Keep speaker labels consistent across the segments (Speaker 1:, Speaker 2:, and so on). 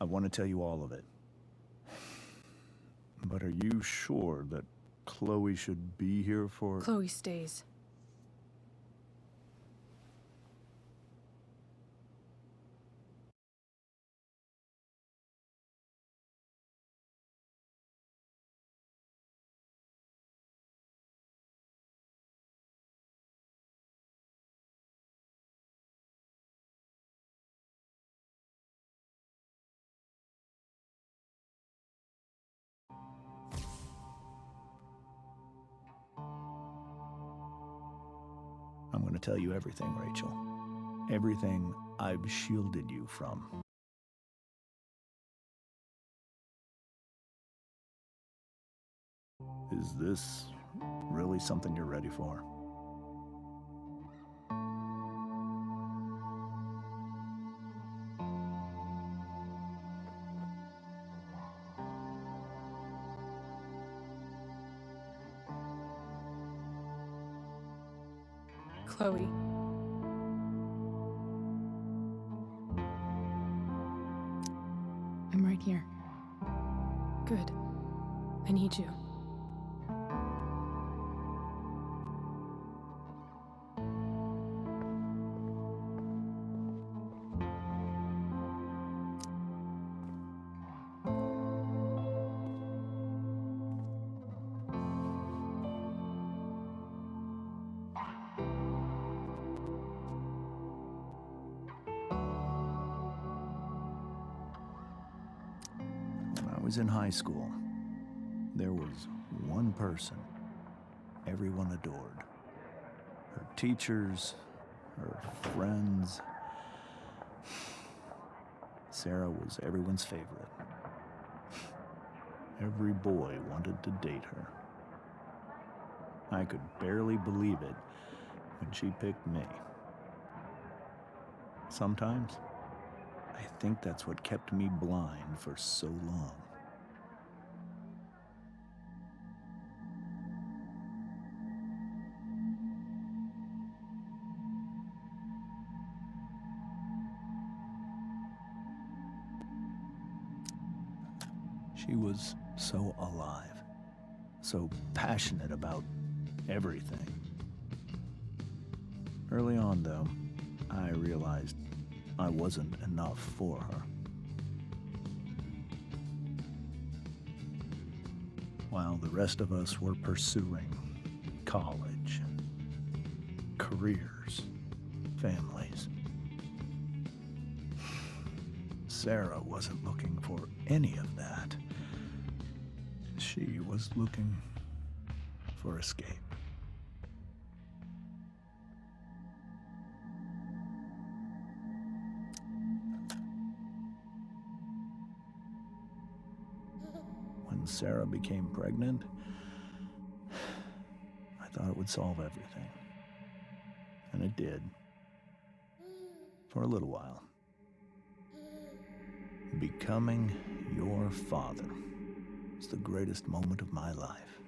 Speaker 1: I want to tell you all of it. But are you sure that Chloe should be here for...
Speaker 2: Chloe stays.
Speaker 1: I'm going to tell you everything, Rachel. Everything I've shielded you from. Is this really something you're ready for?
Speaker 2: Chloe. I'm right here. Good. I need you.
Speaker 1: When I was in high school, there was one person everyone adored. Her teachers, her friends. Sarah was everyone's favorite. Every boy wanted to date her. I could barely believe it when she picked me. Sometimes, I think that's what kept me blind for so long. She was so alive, so passionate about everything. Early on, though, I realized I wasn't enough for her. While the rest of us were pursuing college, careers, families, Sarah wasn't looking for any of that. She was looking for escape. When Sarah became pregnant, I thought it would solve everything. And it did. For a little while. Becoming your father was the greatest moment of my life.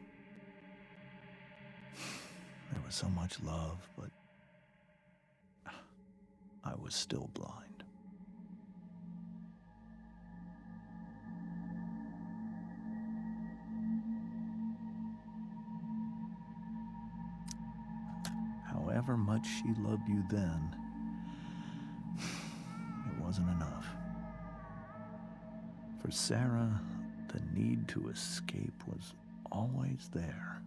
Speaker 1: There was so much love, but I was still blind. However much she loved you then, it wasn't enough. For Sarah, the need to escape was always there.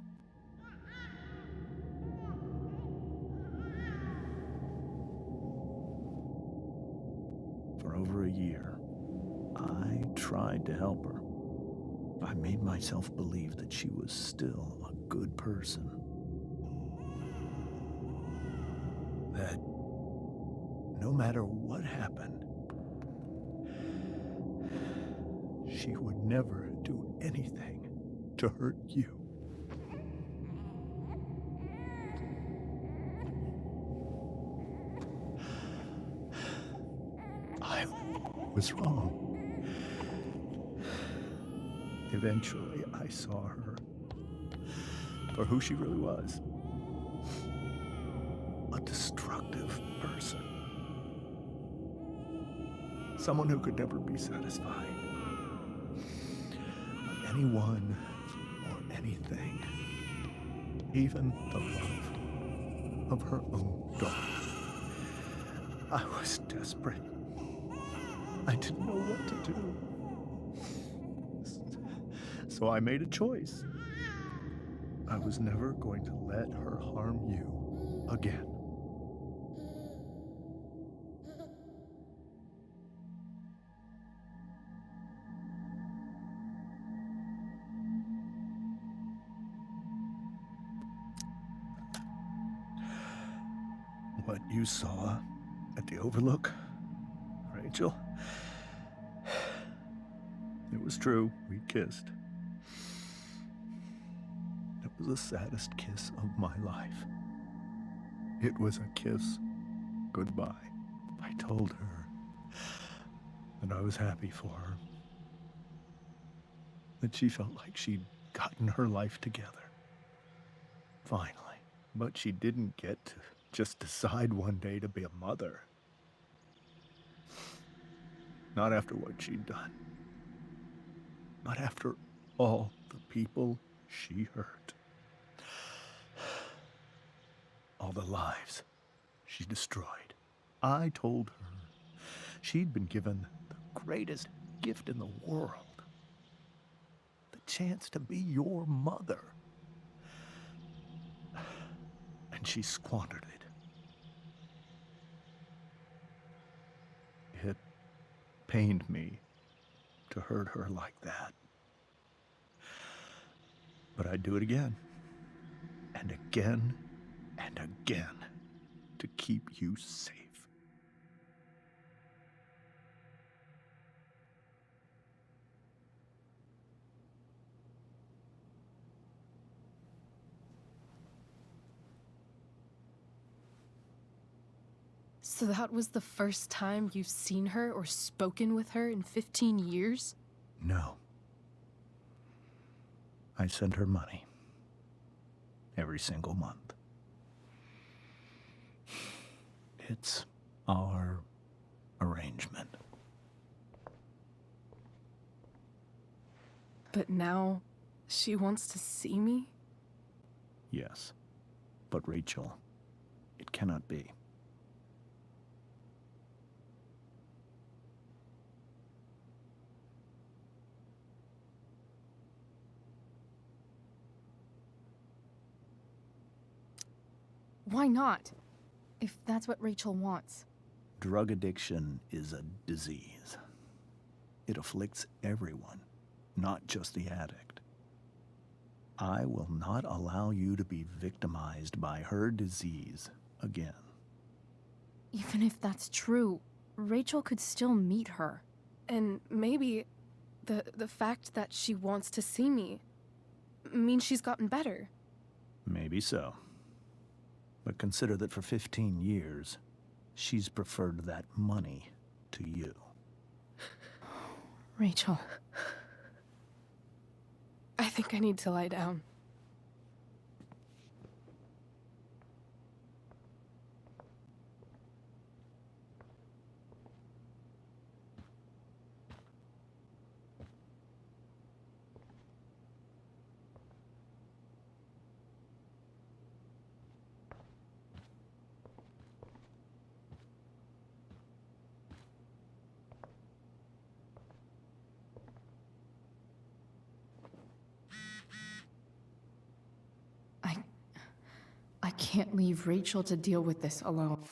Speaker 1: For over a year, I tried to help her. I made myself believe that she was still a good person. That no matter what happened, she would never do anything to hurt you. I was wrong. Eventually, I saw her for who she really was. A destructive person. someone who could never be satisfied by anyone or anything, even the love of her own daughter. I was desperate. I didn't know what to do. So I made a choice. I was never going to let her harm you again. What you saw at the Overlook, Rachel, it was true. We kissed. It was the saddest kiss of my life. It was a kiss goodbye. I told her that I was happy for her, that she felt like she'd gotten her life together. Finally. But she didn't get to just decide one day to be a mother. Not after what she'd done. Not after all the people she hurt. All the lives she destroyed. I told her she'd been given the greatest gift in the world. The chance to be your mother. And she squandered it. It pained me to hurt her like that. But I'd do it again, and again, and again, to keep you safe.
Speaker 2: So that was the first time you've seen her or spoken with her in 15 years?
Speaker 1: No. I send her money. Every single month. It's our arrangement.
Speaker 2: But now, she wants to see me?
Speaker 1: Yes. But Rachel, it cannot be.
Speaker 2: Why not? If that's what Rachel wants.
Speaker 1: Drug addiction is a disease. It afflicts everyone, not just the addict. I will not allow you to be victimized by her disease again.
Speaker 2: Even if that's true, Rachel could still meet her. And maybe the fact that she wants to see me means she's gotten better.
Speaker 1: Maybe so. But consider that for 15 years, she's preferred that money to you.
Speaker 2: Rachel. I think I need to lie down. I can't leave Rachel to deal with this alone.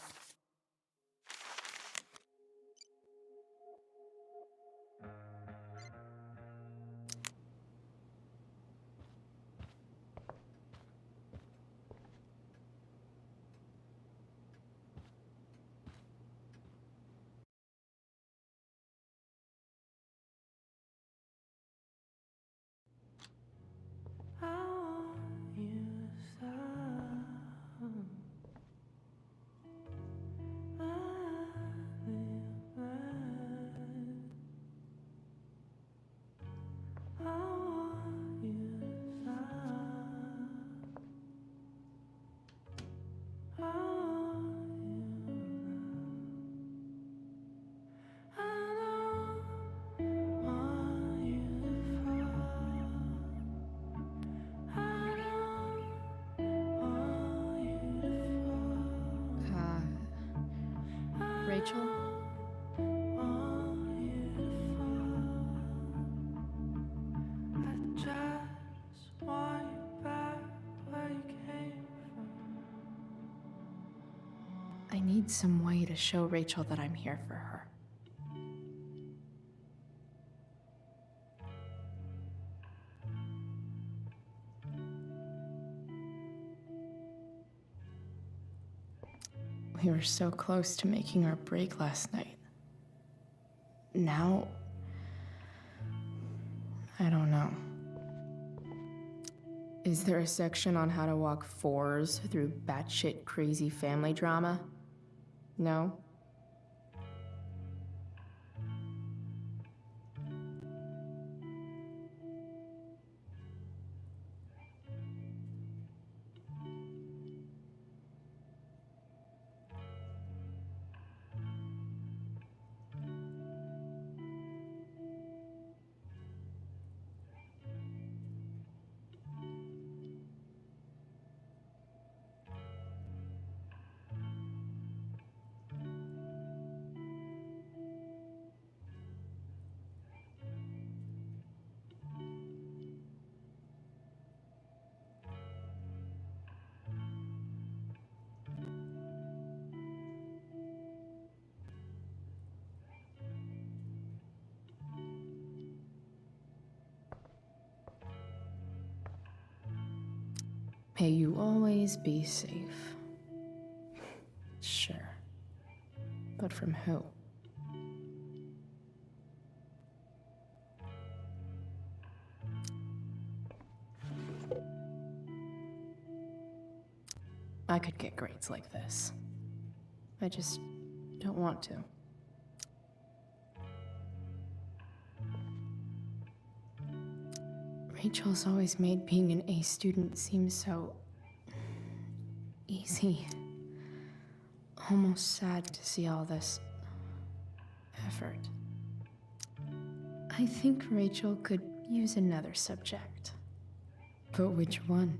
Speaker 2: need some way to show Rachel that I'm here for her. We were so close to making our break last night. Now, I don't know. Is there a section on how to walk fours through batshit crazy family drama? No? May you always be safe. Sure. But from who? I could get grades like this. I just don't want to. Rachel's always made being an A student seem so easy. Almost sad to see all this effort. I think Rachel could use another subject. But which one?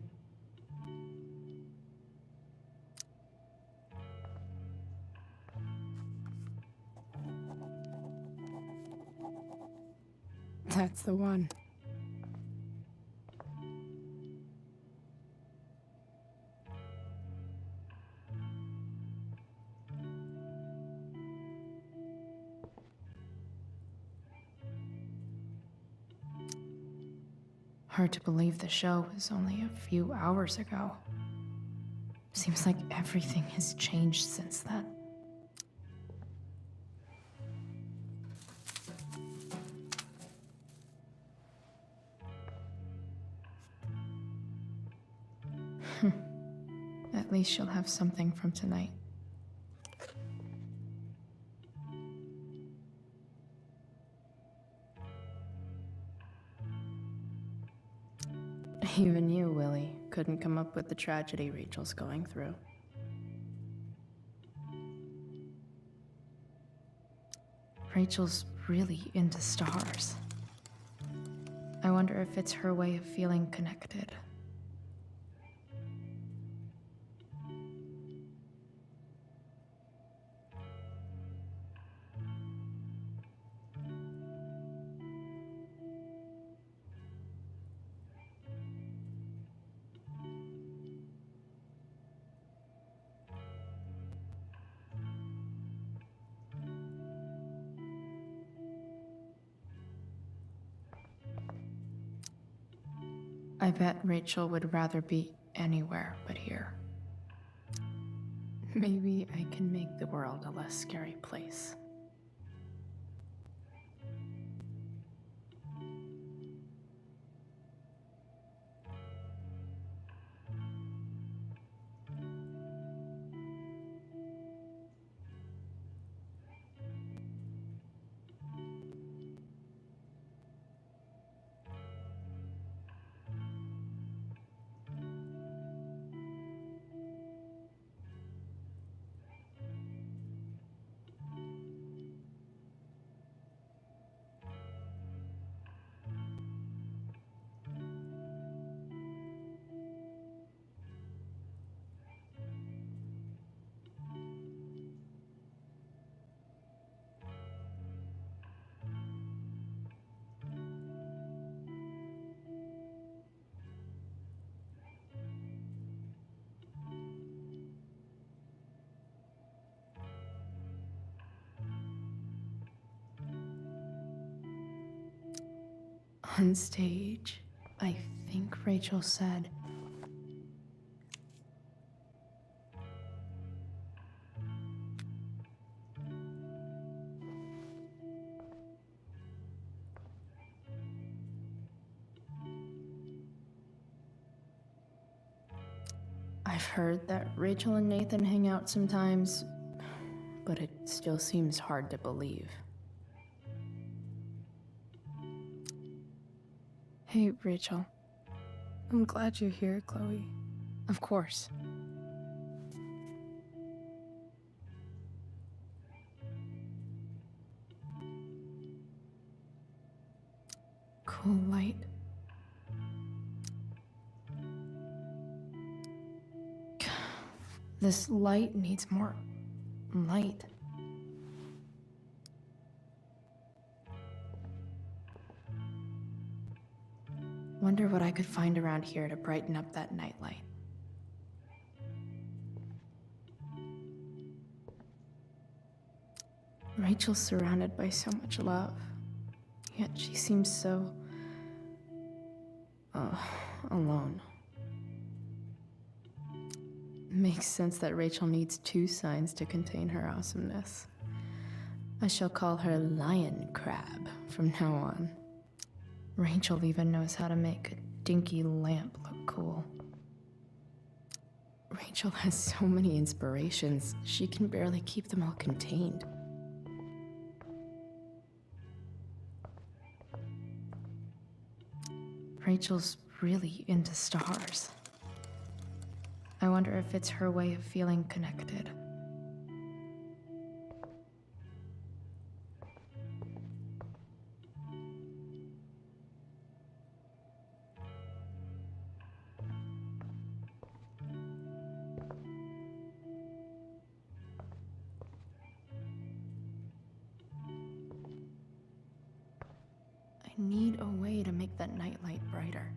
Speaker 2: That's the one. Hard to believe the show was only a few hours ago. Seems like everything has changed since then. At least she'll have something from tonight. Even you, Willie, couldn't come up with the tragedy Rachel's going through. Rachel's really into stars. I wonder if it's her way of feeling connected. I bet Rachel would rather be anywhere but here. Maybe I can make the world a less scary place. on stage, I think Rachel said. I've heard that Rachel and Nathan hang out sometimes, but it still seems hard to believe. Hey, Rachel.
Speaker 3: I'm glad you're here, Chloe.
Speaker 2: Of course. Cool light. This light needs more light. Wonder what I could find around here to brighten up that nightlight. Rachel's surrounded by so much love, yet she seems so... alone. Makes sense that Rachel needs 2 signs to contain her awesomeness. I shall call her Lion Crab from now on. Rachel even knows how to make a dinky lamp look cool. Rachel has so many inspirations, she can barely keep them all contained. Rachel's really into stars. I wonder if it's her way of feeling connected. I need a way to make that nightlight brighter.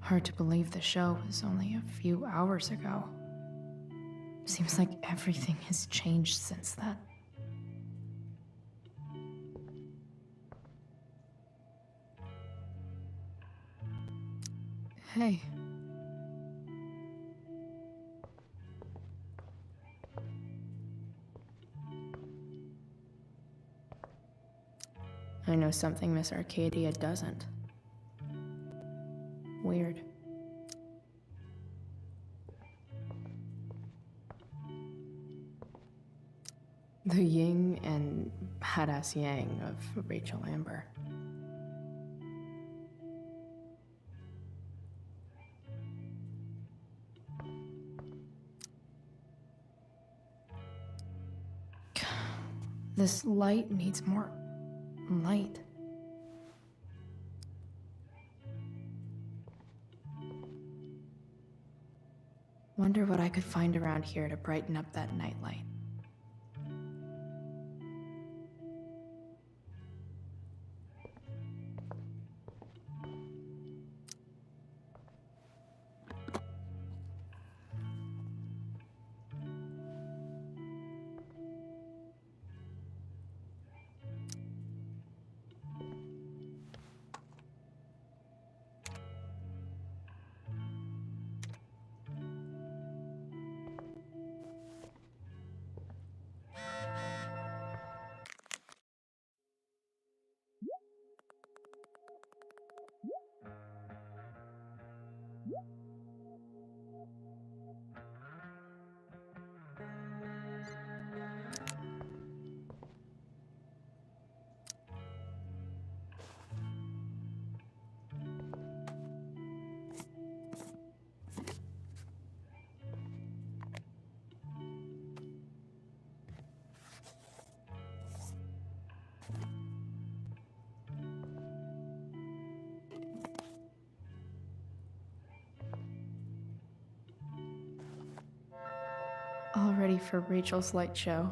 Speaker 2: Hard to believe the show was only a few hours ago. Seems like everything has changed since then. Hey. I know something Miss Arcadia doesn't. Weird. The yin and badass yang of Rachel Amber. This light needs more light. Wonder what I could find around here to brighten up that nightlight. All ready for Rachel's light show.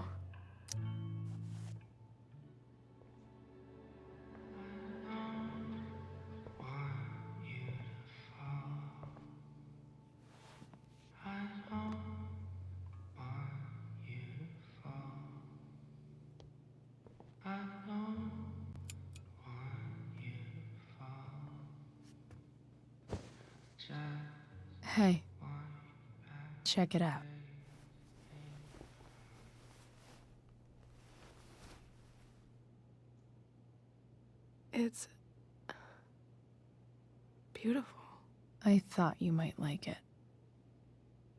Speaker 3: Hey, check it out.
Speaker 2: It's beautiful.
Speaker 3: I thought you might like it.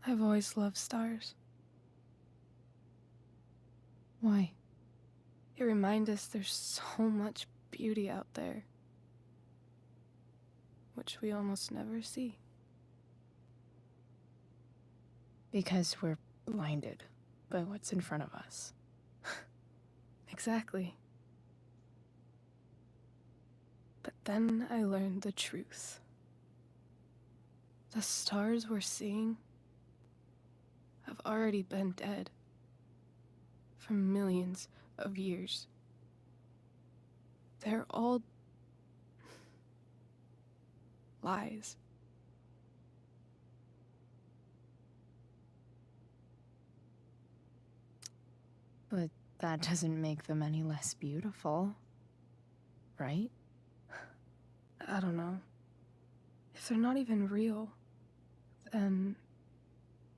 Speaker 2: I've always loved stars.
Speaker 3: Why?
Speaker 2: They remind us there's so much beauty out there, which we almost never see.
Speaker 3: Because we're blinded by what's in front of us.
Speaker 2: Exactly. But then I learned the truth. The stars we're seeing have already been dead for millions of years. They're all lies.
Speaker 3: But that doesn't make them any less beautiful, right?
Speaker 2: I don't know. If they're not even real, then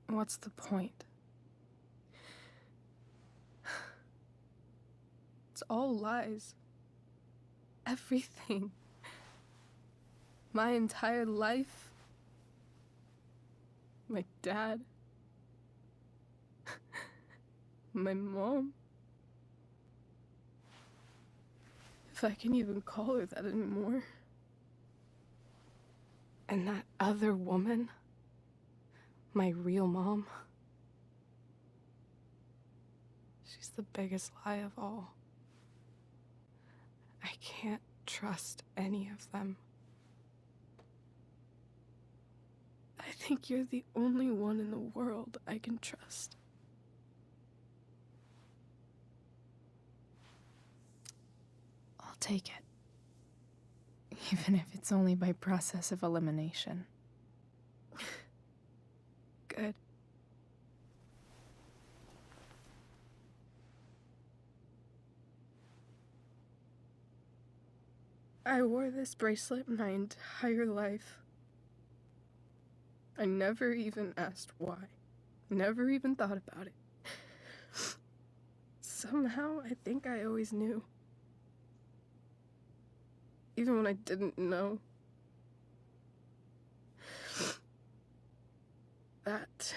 Speaker 2: what's the point? It's all lies. Everything. My entire life. My dad. My mom. If I can even call her that anymore. And that other woman. My real mom. She's the biggest lie of all. I can't trust any of them. I think you're the only one in the world I can trust.
Speaker 3: I'll take it. Even if it's only by process of elimination.
Speaker 2: Good. I wore this bracelet my entire life. I never even asked why. Never even thought about it. Somehow, I think I always knew. Even when I didn't know. That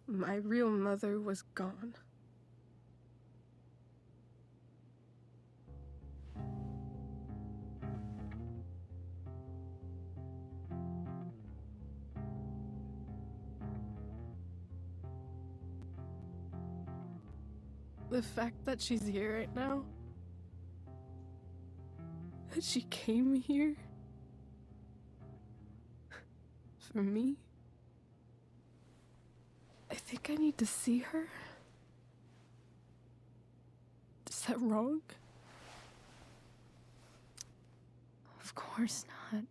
Speaker 2: my real mother was gone. The fact that she's here right now, that she came here for me, I think I need to see her. Is that wrong?
Speaker 3: Of course not.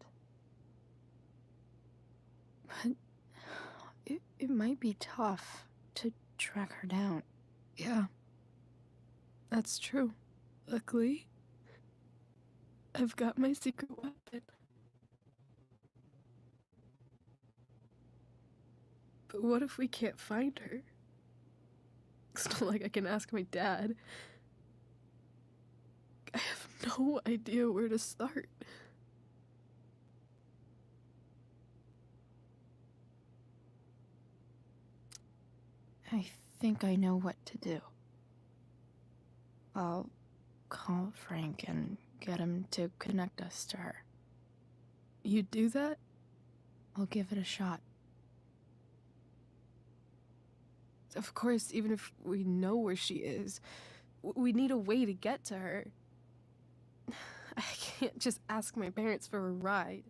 Speaker 3: But it might be tough to track her down.
Speaker 2: Yeah, that's true. Luckily, I've got my secret weapon. But what if we can't find her? It's not like I can ask my dad. I have no idea where to start.
Speaker 3: I think I know what to do. I'll call Frank and get him to connect us to her.
Speaker 2: You'd do that?
Speaker 3: I'll give it a shot.
Speaker 2: Of course, even if we know where she is, we need a way to get to her. I can't just ask my parents for a ride.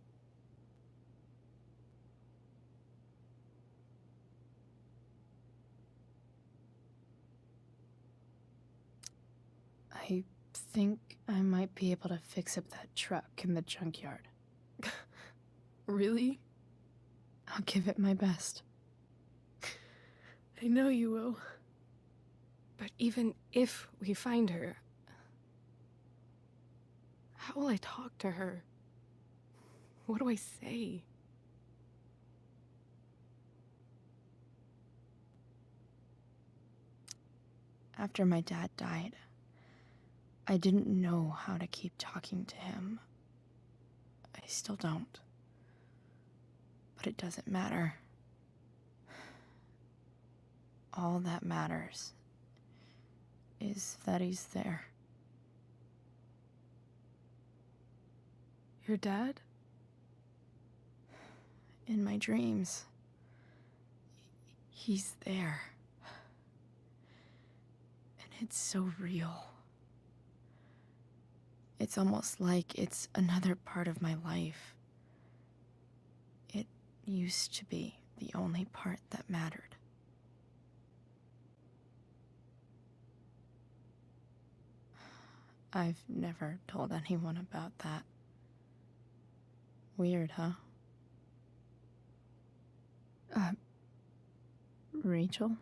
Speaker 3: I think I might be able to fix up that truck in the junkyard.
Speaker 2: Really?
Speaker 3: I'll give it my best.
Speaker 2: I know you will. But even if we find her, how will I talk to her? What do I say?
Speaker 3: After my dad died, I didn't know how to keep talking to him. I still don't. But it doesn't matter. All that matters is that he's there.
Speaker 2: Your dad?
Speaker 3: In my dreams, he's there. And it's so real. It's almost like it's another part of my life. It used to be the only part that mattered. I've never told anyone about that. Weird, huh? Rachel?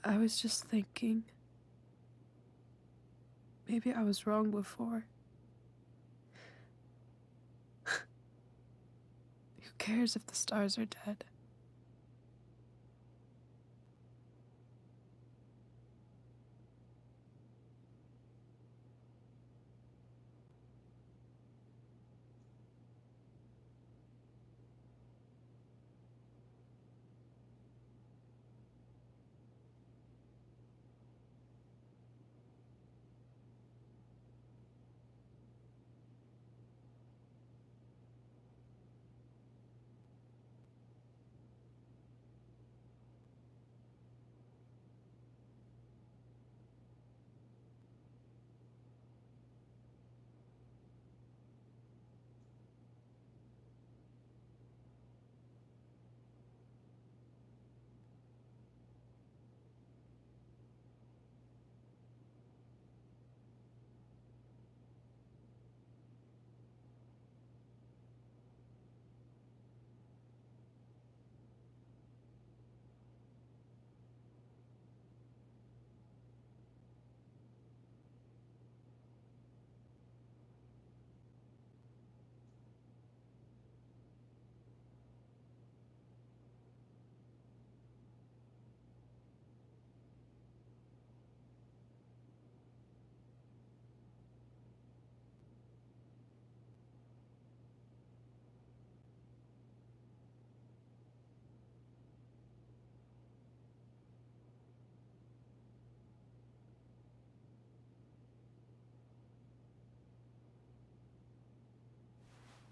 Speaker 2: I was just thinking. Maybe I was wrong before. Who cares if the stars are dead?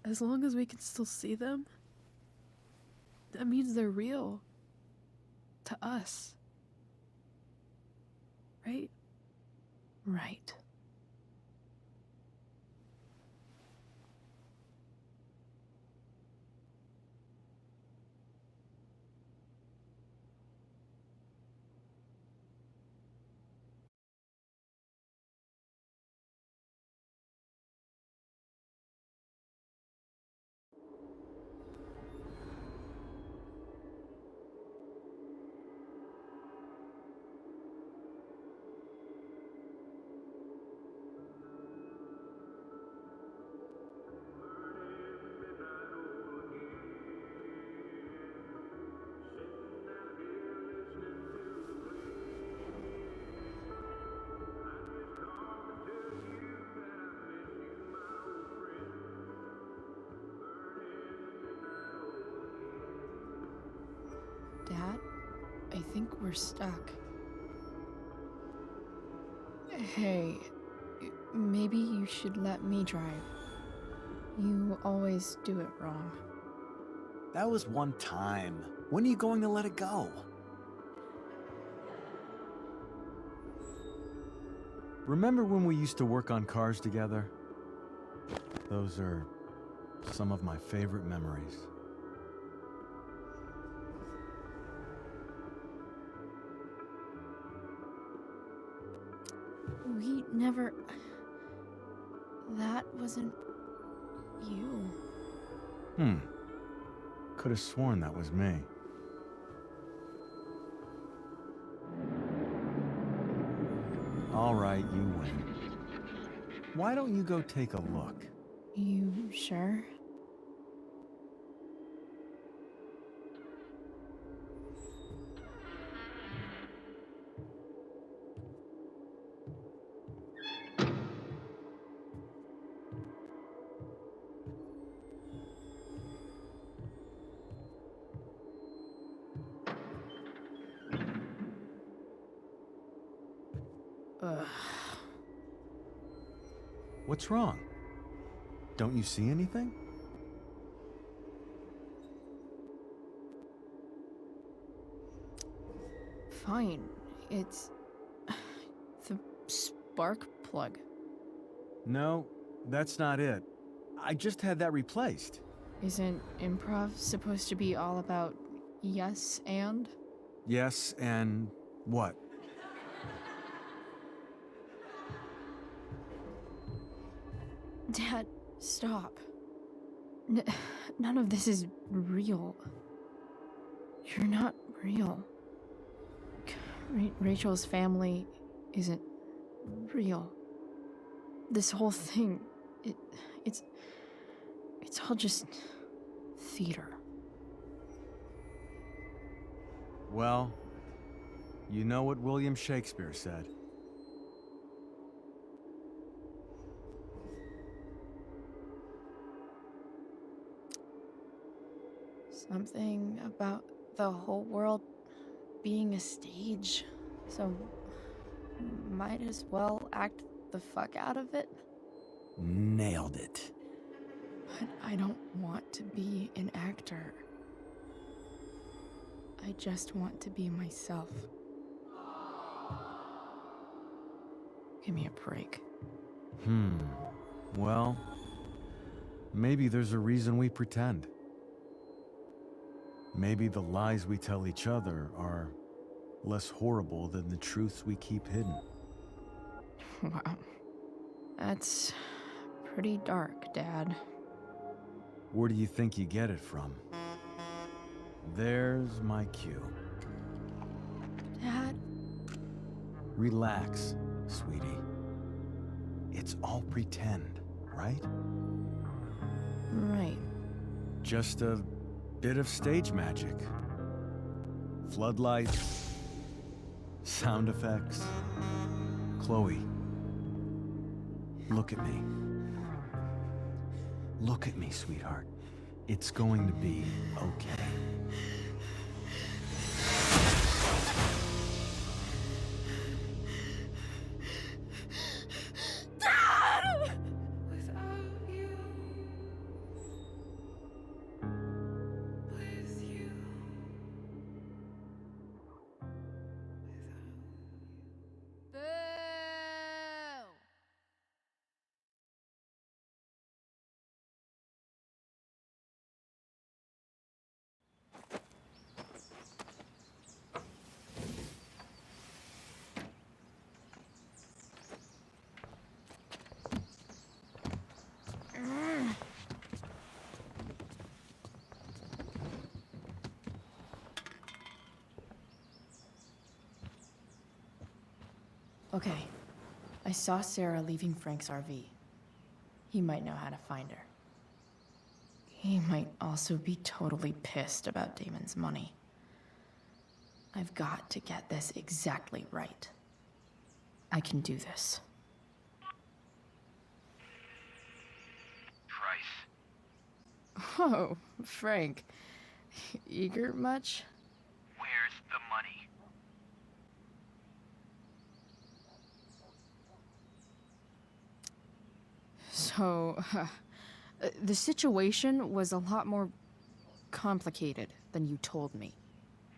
Speaker 2: As long as we can still see them, that means they're real. To us. Right?
Speaker 3: Right. Dad, I think we're stuck. Hey, maybe you should let me drive. You always do it wrong.
Speaker 4: That was one time. When are you going to let it go?
Speaker 5: Remember when we used to work on cars together? Those are some of my favorite memories.
Speaker 3: We never... That wasn't... you.
Speaker 5: Could have sworn that was me. All right, you win. Why don't you go take a look?
Speaker 3: You sure? Ugh.
Speaker 5: What's wrong? Don't you see anything?
Speaker 3: Fine. It's the spark plug.
Speaker 5: No, that's not it. I just had that replaced.
Speaker 3: Isn't improv supposed to be all about yes and?
Speaker 5: Yes, and what?
Speaker 3: Dad, stop. None of this is real. You're not real. Rachel's family isn't real. This whole thing, it's all just theater.
Speaker 5: Well, you know what William Shakespeare said.
Speaker 3: Something about the whole world being a stage. So might as well act the fuck out of it.
Speaker 4: Nailed it.
Speaker 3: But I don't want to be an actor. I just want to be myself. Give me a break.
Speaker 5: Well, maybe there's a reason we pretend. Maybe the lies we tell each other are less horrible than the truths we keep hidden.
Speaker 3: Wow. That's pretty dark, Dad.
Speaker 5: Where do you think you get it from? There's my cue.
Speaker 3: Dad?
Speaker 5: Relax, sweetie. It's all pretend, right?
Speaker 3: Right.
Speaker 5: Just a bit of stage magic. Floodlights, sound effects. Chloe, look at me. Look at me, sweetheart. It's going to be okay.
Speaker 3: Okay. I saw Sarah leaving Frank's RV. He might know how to find her. He might also be totally pissed about Damon's money. I've got to get this exactly right. I can do this.
Speaker 6: Price.
Speaker 3: Oh, Frank. Eager much?
Speaker 6: Where's the money?
Speaker 3: So, the situation was a lot more complicated than you told me.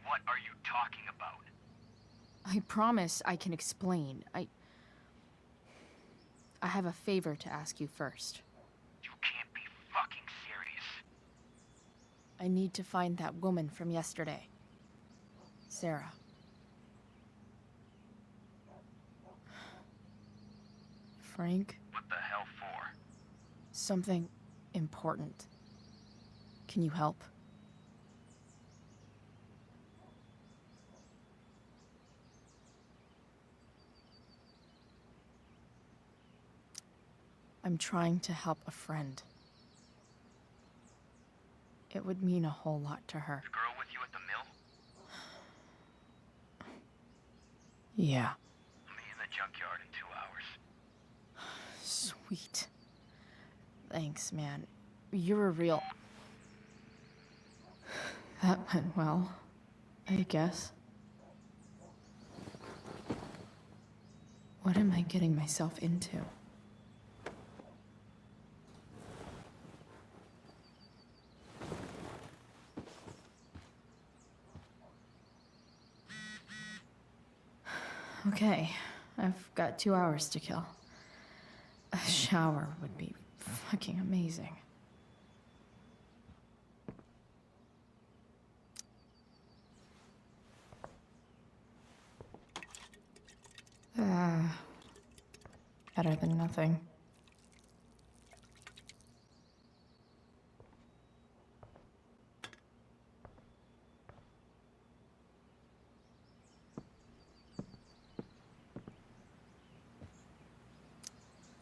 Speaker 6: What are you talking about?
Speaker 3: I promise I can explain. I have a favor to ask you first.
Speaker 6: You can't be fucking serious.
Speaker 3: I need to find that woman from yesterday. Sarah. Frank?
Speaker 6: What the hell for?
Speaker 3: Something important. Can you help? I'm trying to help a friend. It would mean a whole lot to her.
Speaker 6: The girl with you at the mill?
Speaker 3: Yeah.
Speaker 6: Me in the junkyard in 2 hours.
Speaker 3: Sweet. Thanks, man. You're a real... That went well, I guess. What am I getting myself into? Okay, I've got 2 hours to kill. A shower would be fucking amazing. Better than nothing.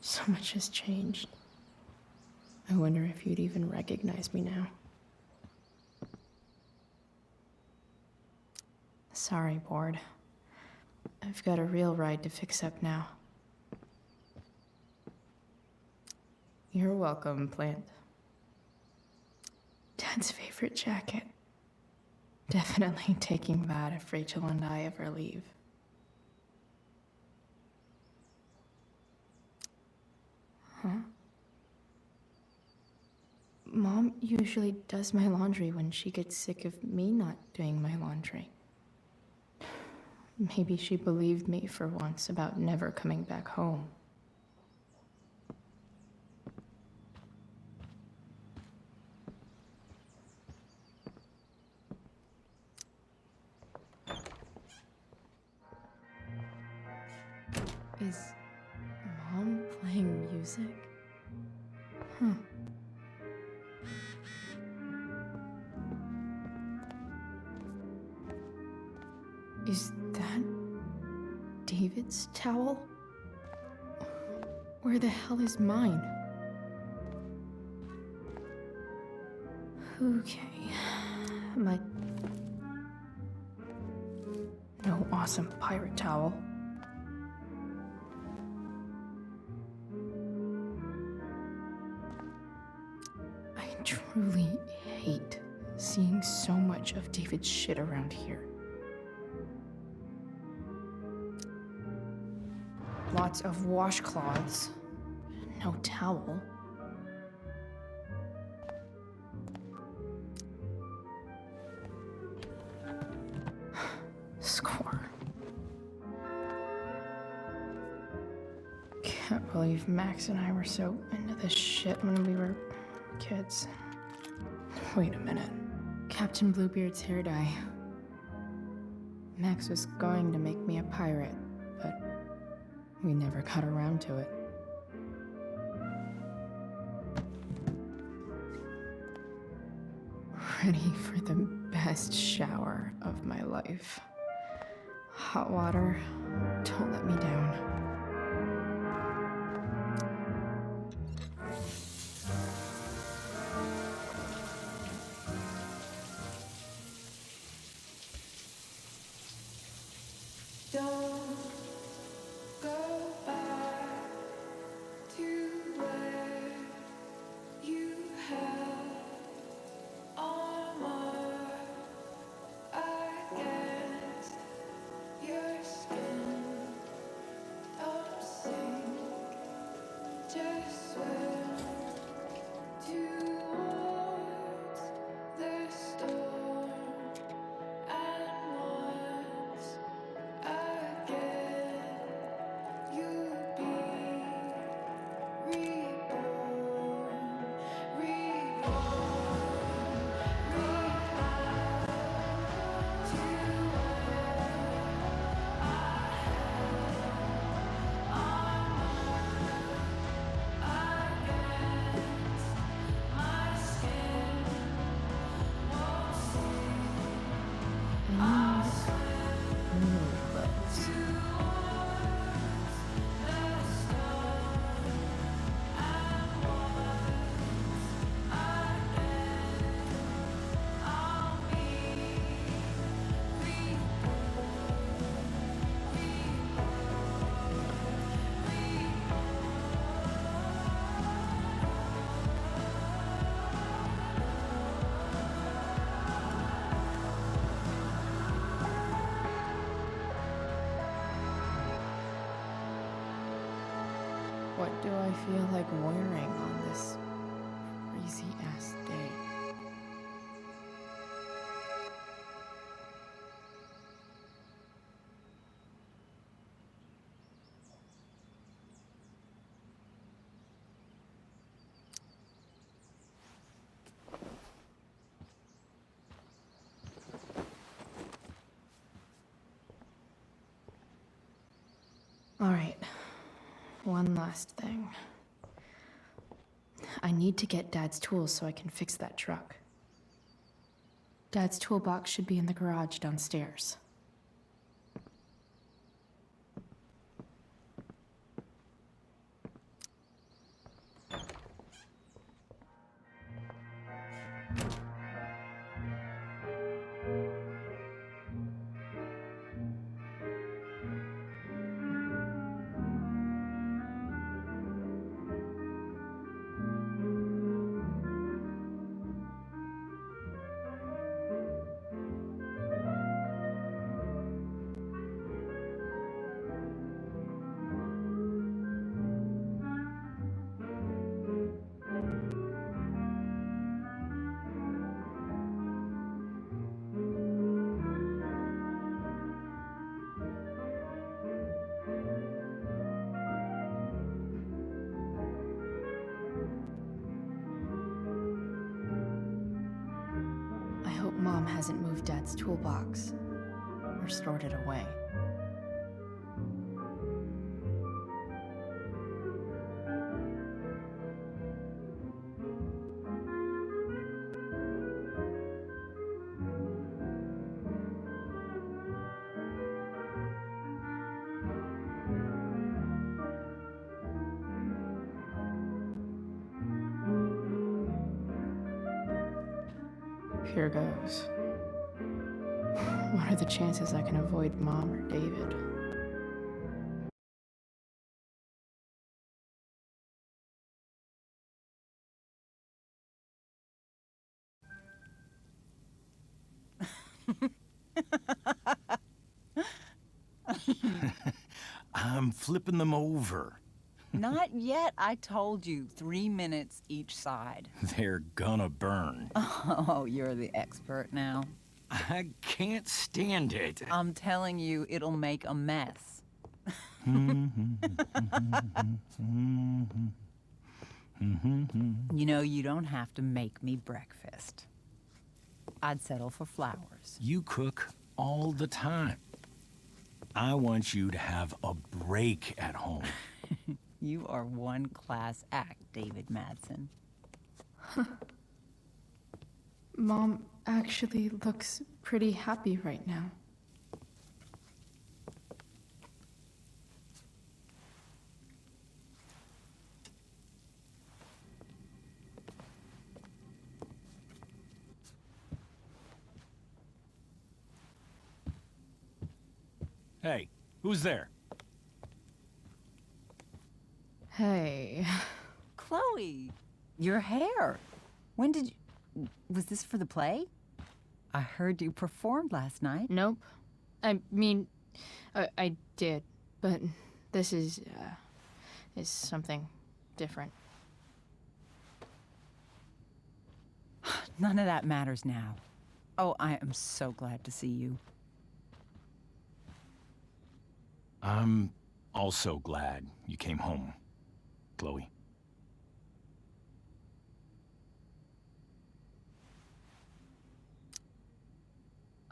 Speaker 3: So much has changed. I wonder if you'd even recognize me now. Sorry, bored. I've got a real ride to fix up now. You're welcome, plant. Dad's favorite jacket. Definitely taking that if Rachel and I ever leave. Huh? Mom usually does my laundry when she gets sick of me not doing my laundry. Maybe she believed me for once about never coming back home. Is Mom playing music? Huh. Is that David's towel? Where the hell is mine? Okay. No awesome pirate towel. I truly hate seeing so much of David's shit around here. Lots of washcloths. No towel. Score. Can't believe Max and I were so into this shit when we were kids. Wait a minute. Captain Bluebeard's hair dye. Max was going to make me a pirate, but we never got around to it. Ready for the best shower of my life. Hot water, don't let me down.
Speaker 7: Don't go back to where you held armor against your skin.
Speaker 3: What do I feel like wearing on this crazy-ass day? All right, one last thing. I need to get Dad's tools so I can fix that truck. Dad's toolbox should be in the garage downstairs. I hope Mom hasn't moved Dad's toolbox or stored it away. Here goes. What are the chances I can avoid Mom or David?
Speaker 8: I'm flipping them over.
Speaker 9: Not yet. I told you, 3 minutes each side.
Speaker 8: They're gonna burn.
Speaker 9: Oh, you're the expert now.
Speaker 8: I can't stand it.
Speaker 9: I'm telling you, it'll make a mess. You know, you don't have to make me breakfast. I'd settle for flowers.
Speaker 8: You cook all the time. I want you to have a break at home.
Speaker 9: You are one class act, David Madsen.
Speaker 3: Mom actually looks pretty happy right now.
Speaker 8: Hey, who's there?
Speaker 3: Hey.
Speaker 9: Chloe, your hair. When did you... Was this for the play? I heard you performed last night.
Speaker 3: Nope. I mean, I did, but this is something different.
Speaker 9: None of that matters now. Oh, I am so glad to see you.
Speaker 8: I'm also glad you came home, Chloe.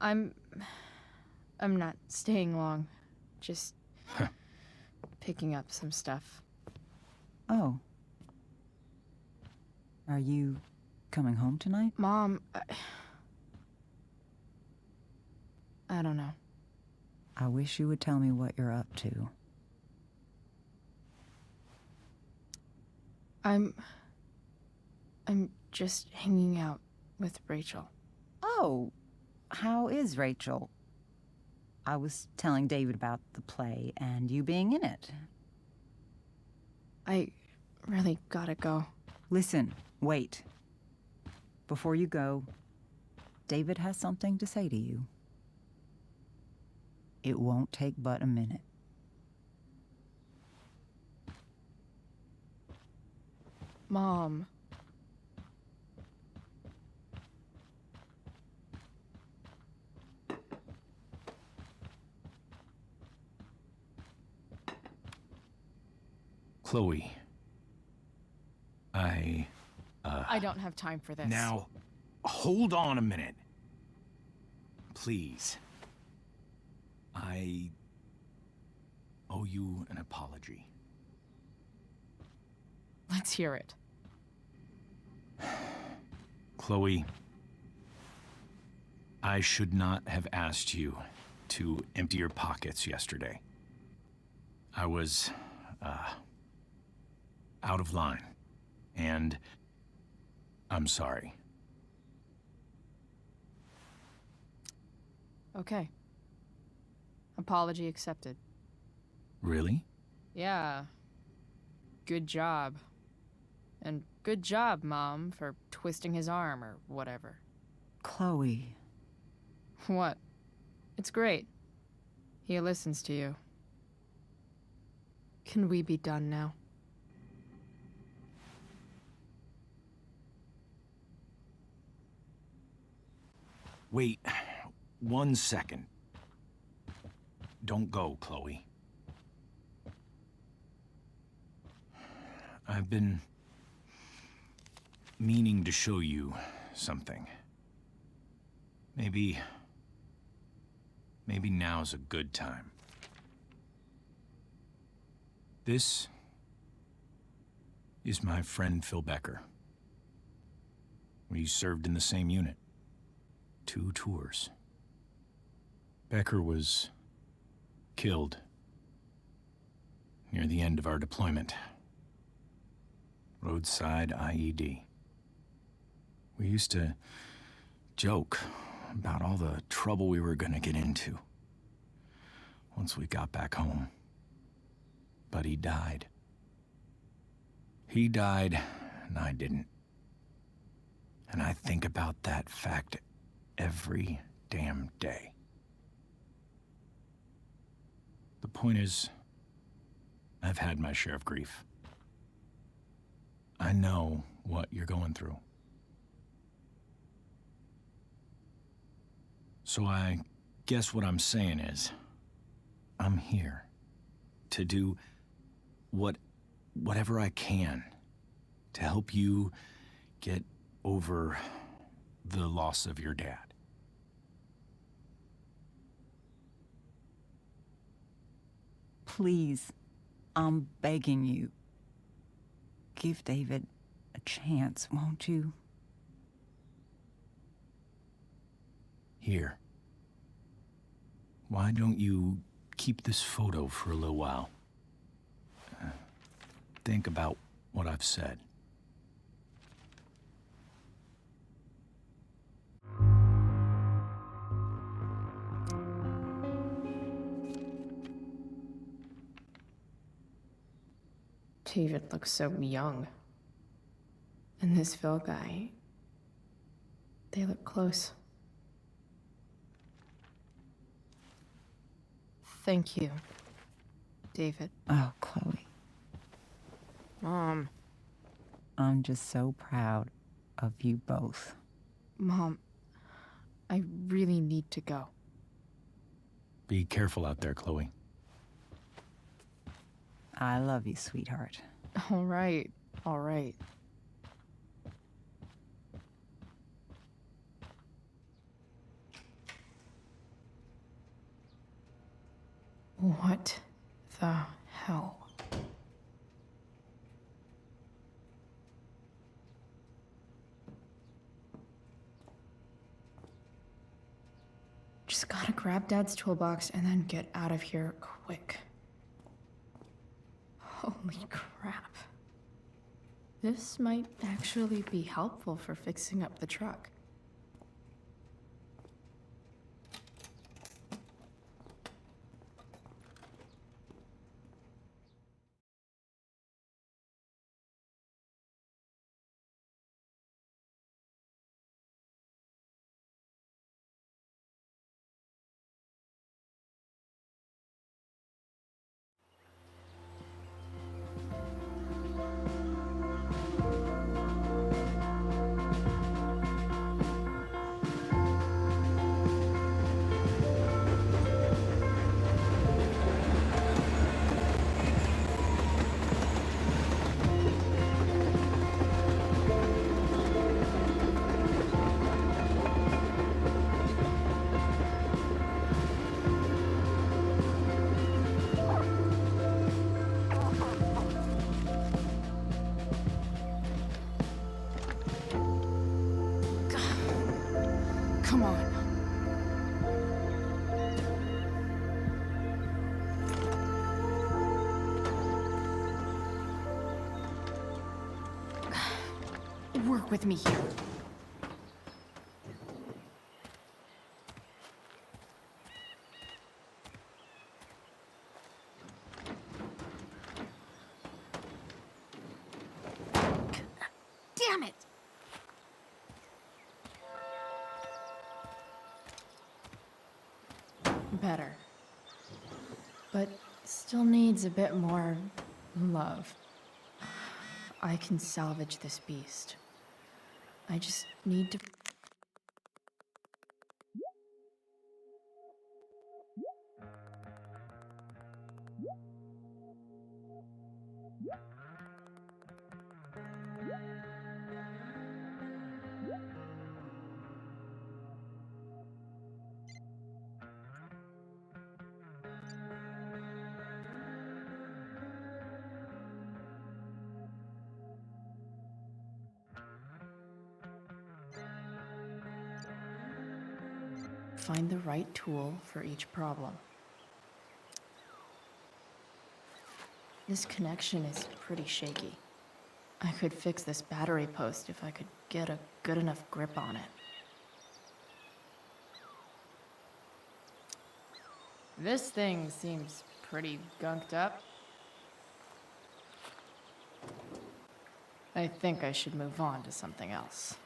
Speaker 3: I'm not staying long. Just picking up some stuff.
Speaker 9: Oh. Are you coming home tonight?
Speaker 3: Mom, I don't know.
Speaker 9: I wish you would tell me what you're up to.
Speaker 3: I'm just hanging out with Rachel.
Speaker 9: Oh, how is Rachel? I was telling David about the play and you being in it.
Speaker 3: I really gotta go.
Speaker 9: Listen, wait. Before you go, David has something to say to you. It won't take but a minute.
Speaker 2: Mom.
Speaker 8: Chloe.
Speaker 3: I don't have time for this.
Speaker 8: Now, hold on a minute. Please. I owe you an apology.
Speaker 3: Let's hear it.
Speaker 8: Chloe, I should not have asked you to empty your pockets yesterday. I was, out of line, and I'm sorry.
Speaker 3: Okay. Apology accepted.
Speaker 8: Really?
Speaker 3: Yeah. Good job. And good job, Mom, for twisting his arm or whatever.
Speaker 9: Chloe.
Speaker 3: What? It's great. He listens to you. Can we be done now?
Speaker 8: Wait 1 second. Don't go, Chloe. I've been meaning to show you something. Maybe now's a good time. This is my friend Phil Becker. We served in the same unit. 2 tours. Becker was killed near the end of our deployment. Roadside IED. We used to joke about all the trouble we were gonna get into once we got back home. But he died. He died, and I didn't. And I think about that fact every damn day. The point is, I've had my share of grief. I know what you're going through. So I guess what I'm saying is, I'm here to do whatever I can to help you get over the loss of your dad.
Speaker 9: Please, I'm begging you. Give David a chance, won't you?
Speaker 8: Here. Why don't you keep this photo for a little while? Think about what I've said.
Speaker 3: David looks so young. And this Phil guy, they look close. Thank you, David.
Speaker 9: Oh, Chloe.
Speaker 3: Mom.
Speaker 9: I'm just so proud of you both.
Speaker 3: Mom, I really need to go.
Speaker 8: Be careful out there, Chloe.
Speaker 9: I love you, sweetheart.
Speaker 3: All right, all right. What the hell? Just gotta grab Dad's toolbox and then get out of here quick. Holy crap. This might actually be helpful for fixing up the truck.
Speaker 2: Come on. Work with me here. Damn it!
Speaker 3: Better. But still needs a bit more love. I can salvage this beast. I just need to. Find the right tool for each problem. This connection is pretty shaky. I could fix this battery post if I could get a good enough grip on it. This thing seems pretty gunked up. I think I should move on to something else.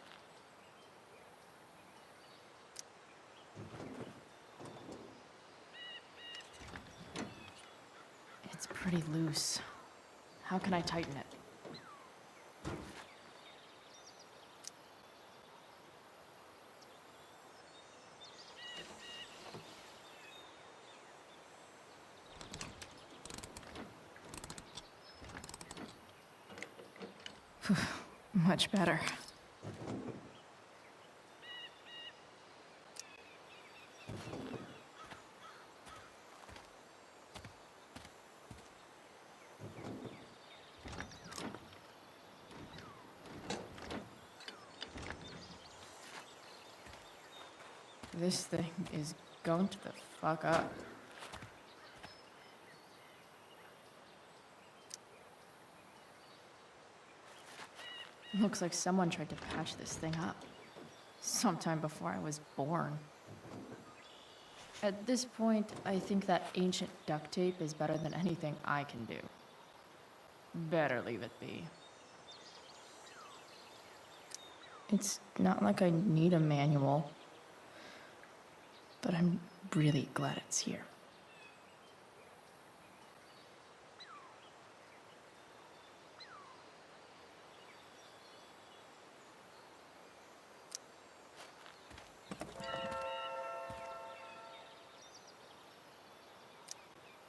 Speaker 3: It's pretty loose. How can I tighten it? Much better. This thing is gunked the fuck up. Looks like someone tried to patch this thing up. Sometime before I was born. At this point, I think that ancient duct tape is better than anything I can do. Better leave it be. It's not like I need a manual, but I'm really glad it's here.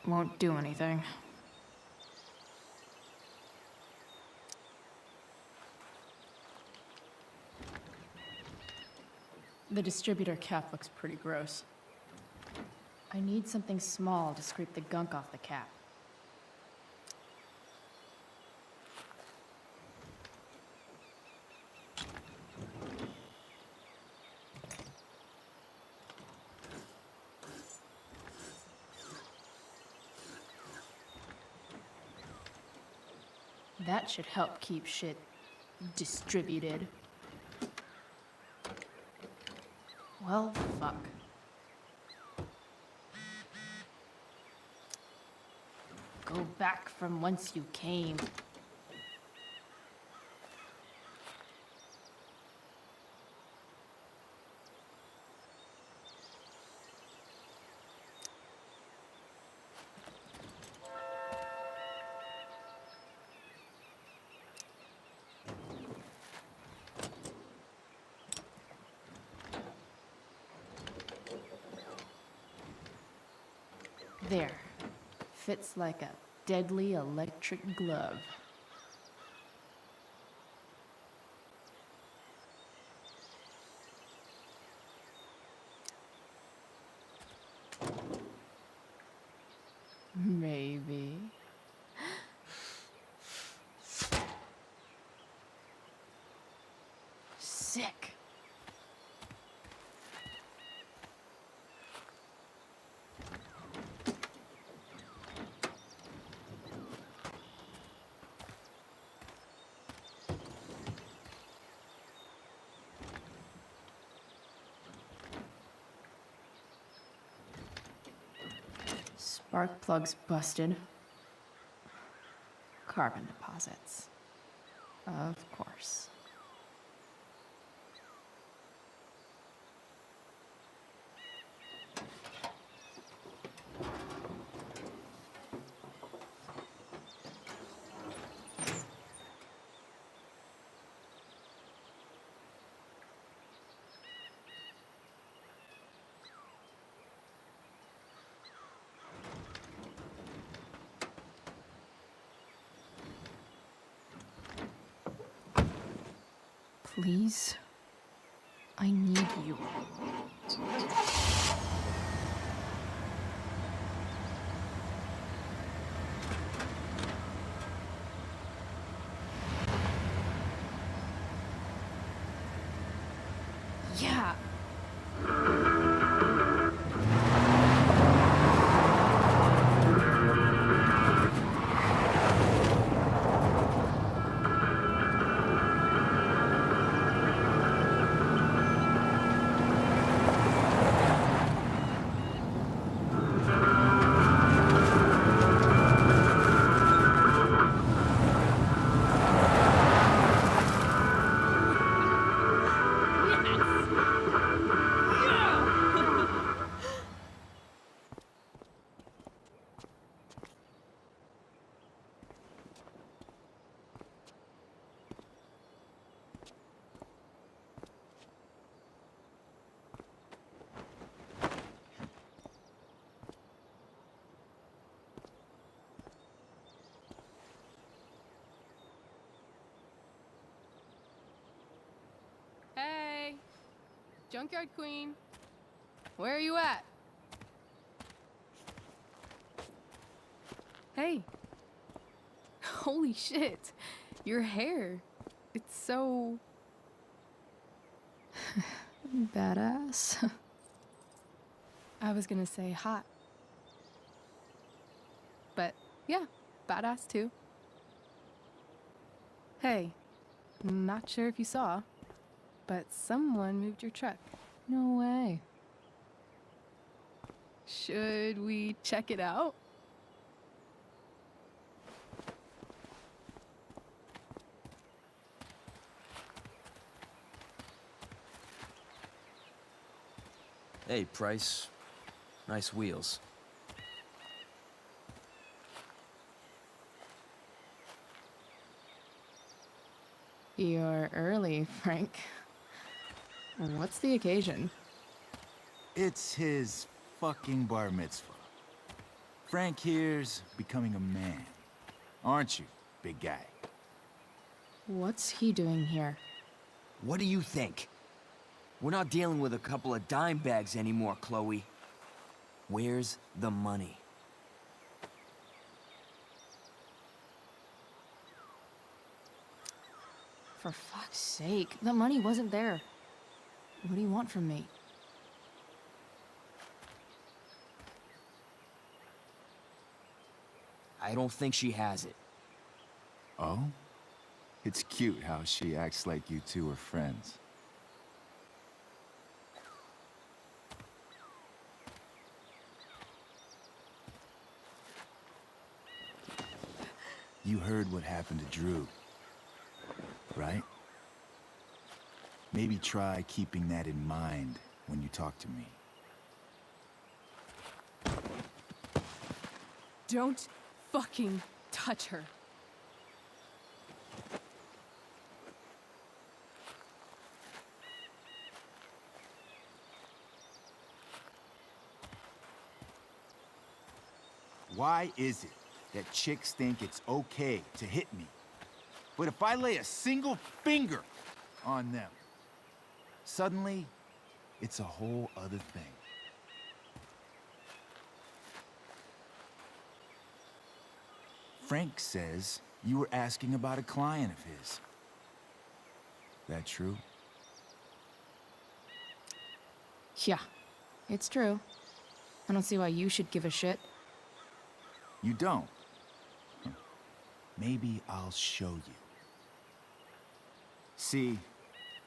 Speaker 3: Won't do anything. The distributor cap looks pretty gross. I need something small to scrape the gunk off the cap. That should help keep shit distributed. Well, fuck. Go back from whence you came. There. Fits like a deadly electric glove. Maybe. Sick. Spark plugs busted. Carbon deposits. Of course.
Speaker 2: Please. I need you. Yeah.
Speaker 10: Hey, Junkyard Queen, where are you at? Hey. Holy shit, your hair. It's so...
Speaker 2: Badass.
Speaker 10: I was gonna say hot. But yeah, badass too. Hey, not sure if you saw, but someone moved your truck.
Speaker 2: No way.
Speaker 10: Should we check it out?
Speaker 11: Hey, Price. Nice wheels.
Speaker 3: You're early, Frank. What's the occasion?
Speaker 12: It's his fucking bar mitzvah. Frank here's becoming a man. Aren't you, big guy?
Speaker 3: What's he doing here?
Speaker 11: What do you think? We're not dealing with a couple of dime bags anymore, Chloe. Where's the money?
Speaker 3: For fuck's sake, the money wasn't there. What do you want from me?
Speaker 11: I don't think she has it.
Speaker 12: Oh? It's cute how she acts like you two are friends. You heard what happened to Drew, right? Maybe try keeping that in mind when you talk to me.
Speaker 10: Don't fucking touch her.
Speaker 12: Why is it that chicks think it's okay to hit me? But if I lay a single finger on them, suddenly, it's a whole other thing. Frank says you were asking about a client of his. That true?
Speaker 3: Yeah, it's true. I don't see why you should give a shit.
Speaker 12: You don't? Huh. Maybe I'll show you. See,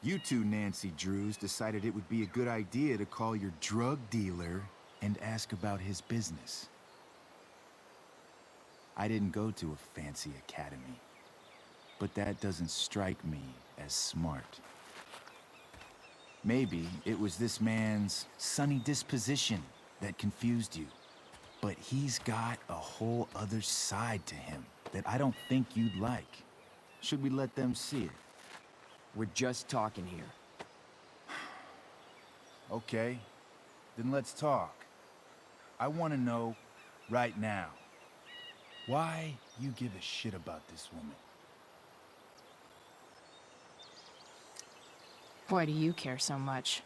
Speaker 12: you two Nancy Drews decided it would be a good idea to call your drug dealer and ask about his business. I didn't go to a fancy academy. But that doesn't strike me as smart. Maybe it was this man's sunny disposition that confused you. But he's got a whole other side to him that I don't think you'd like. Should we let them see it?
Speaker 11: We're just talking here.
Speaker 12: Okay, then let's talk. I want to know right now why you give a shit about this woman.
Speaker 3: Why do you care so much?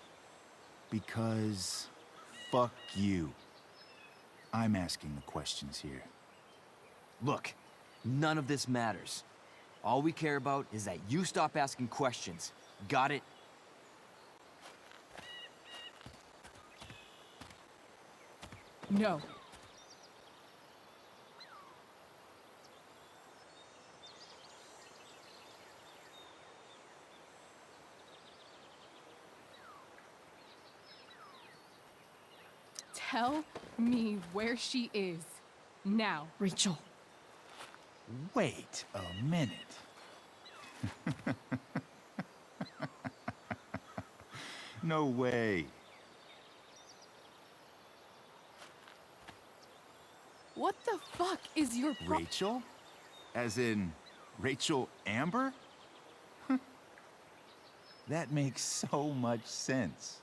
Speaker 12: Because fuck you. I'm asking the questions here.
Speaker 11: Look, none of this matters. All we care about is that you stop asking questions. Got it?
Speaker 10: No. Tell me where she is. Now.
Speaker 3: Rachel.
Speaker 12: Wait a minute. No way.
Speaker 10: What the fuck is your
Speaker 12: Rachel? As in, Rachel Amber? That makes so much sense.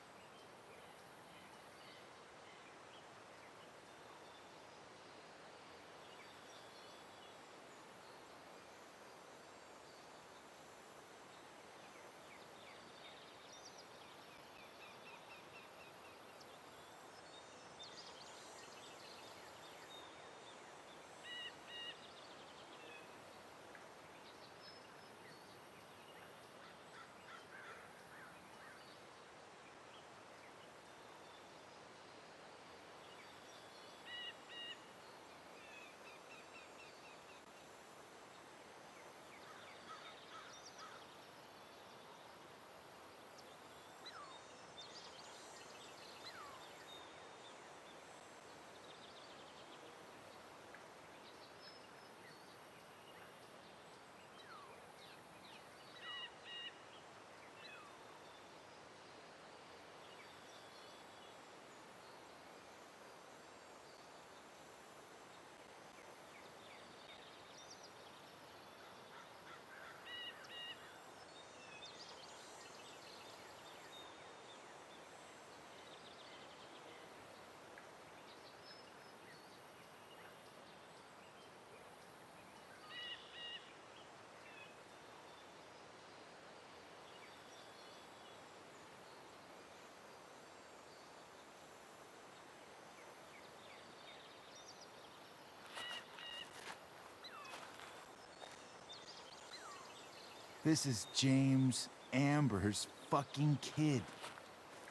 Speaker 12: This is James Amber's fucking kid.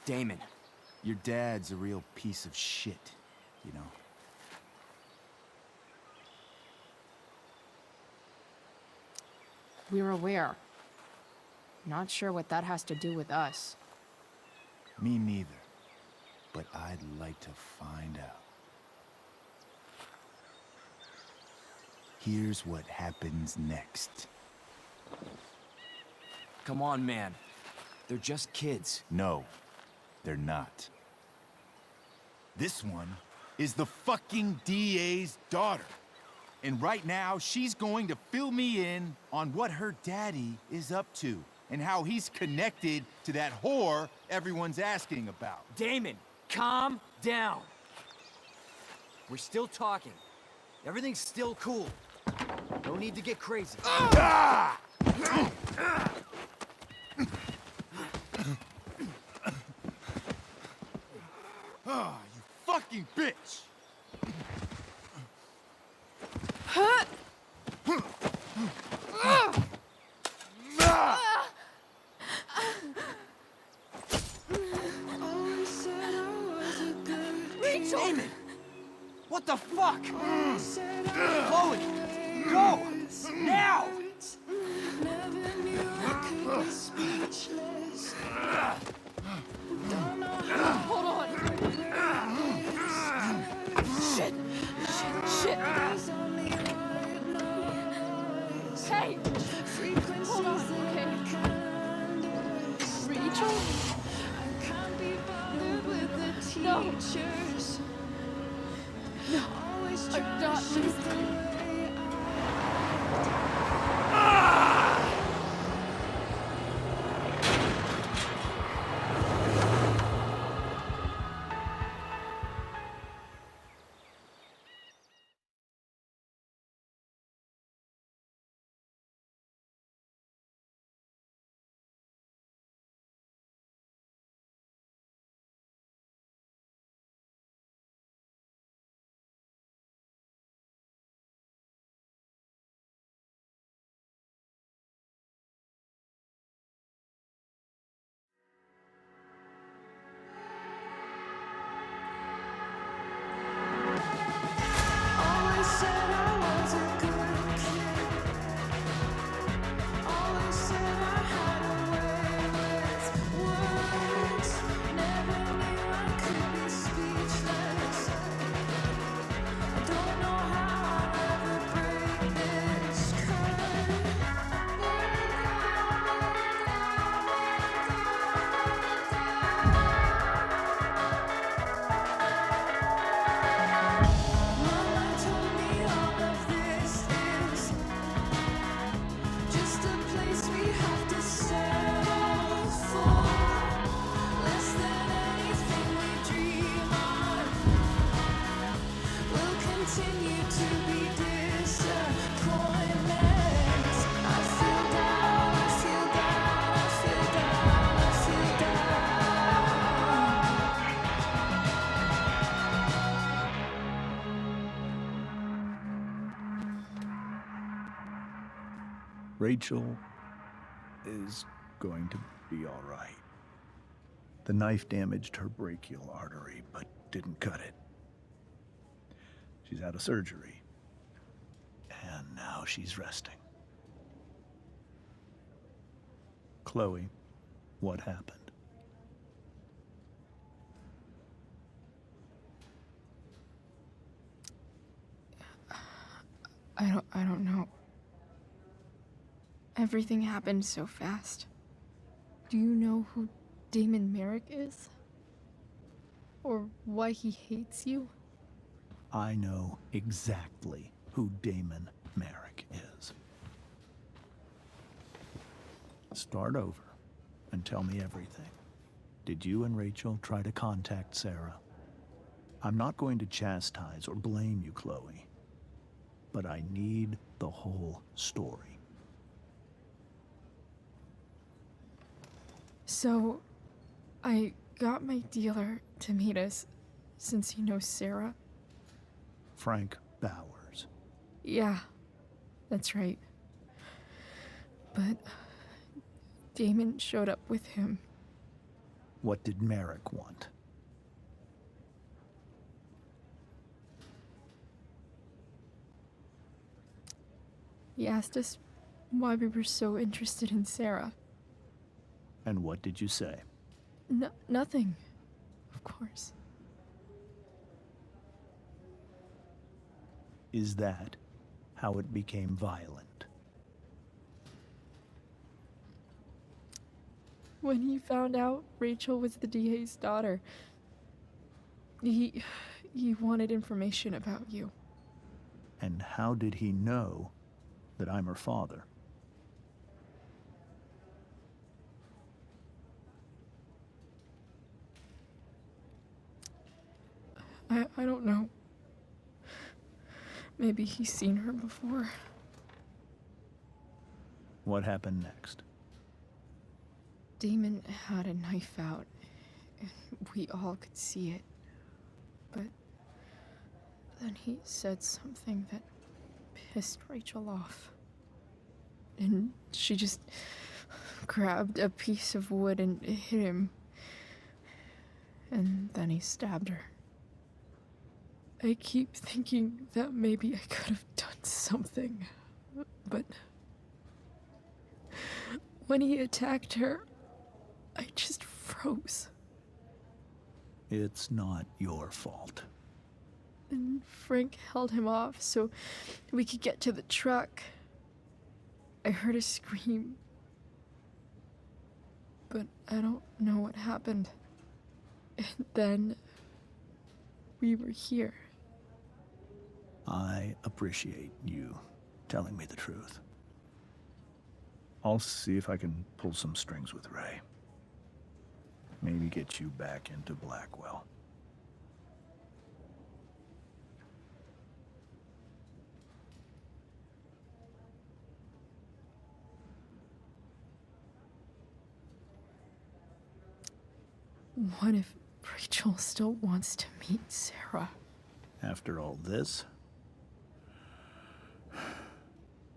Speaker 11: Damon.
Speaker 12: Your dad's a real piece of shit, you know?
Speaker 3: We're aware. Not sure what that has to do with us.
Speaker 12: Me neither. But I'd like to find out. Here's what happens next.
Speaker 11: Come on, man. They're just kids.
Speaker 12: No, they're not. This one is the fucking DA's daughter. And right now, she's going to fill me in on what her daddy is up to and how he's connected to that whore everyone's asking about.
Speaker 11: Damon, calm down. We're still talking. Everything's still cool. No need to get crazy.
Speaker 12: Ah! Oh, you fucking bitch!
Speaker 11: Rachel! Damon! What the fuck? Chloe! Go! Now!
Speaker 10: Hold on.
Speaker 11: Shit! Shit!
Speaker 2: Hey! Hold on, okay? Rachel? No! No! I'm not listening.
Speaker 7: Always said I was a good kid. Always said I had a way with words. Never knew I could be speechless. I don't know how I'll ever break this Mama told me all of this is just a place we have to settle for. Less than anything we dream of. We'll continue to be disappointments. I feel down, I feel down, I feel down, I feel
Speaker 1: Rachel is going to be all right. The knife damaged her brachial artery, but didn't cut it. She's out of surgery, and now she's resting. Chloe, what happened?
Speaker 3: I don't know. Everything happened so fast.
Speaker 2: Do you know who Damon Merrick is? Or why he hates you?
Speaker 1: I know exactly who Damon Merrick is. Start over and tell me everything. Did you and Rachel try to contact Sarah? I'm not going to chastise or blame you, Chloe, but I need the whole story.
Speaker 3: So, I got my dealer to meet us, since he knows Sarah.
Speaker 1: Frank Bowers.
Speaker 3: Yeah, that's right. But Damon showed up with him.
Speaker 1: What did Merrick want?
Speaker 3: He asked us why we were so interested in Sarah.
Speaker 1: And what did you say?
Speaker 3: Nothing, of course.
Speaker 1: Is that how it became violent?
Speaker 3: When he found out Rachel was the DA's daughter, he wanted information about you.
Speaker 1: And how did he know that I'm her father?
Speaker 3: I don't know. Maybe he's seen her before.
Speaker 1: What happened next?
Speaker 3: Damon had a knife out, and we all could see it. But then he said something that pissed Rachel off. And she just grabbed a piece of wood and hit him. And then he stabbed her. I keep thinking that maybe I could have done something, but when he attacked her, I just froze.
Speaker 1: It's not your fault.
Speaker 3: And Frank held him off so we could get to the truck. I heard a scream. But I don't know what happened. And then we were here.
Speaker 1: I appreciate you telling me the truth. I'll see if I can pull some strings with Ray. Maybe get you back into Blackwell.
Speaker 3: What if Rachel still wants to meet Sarah?
Speaker 1: After all this,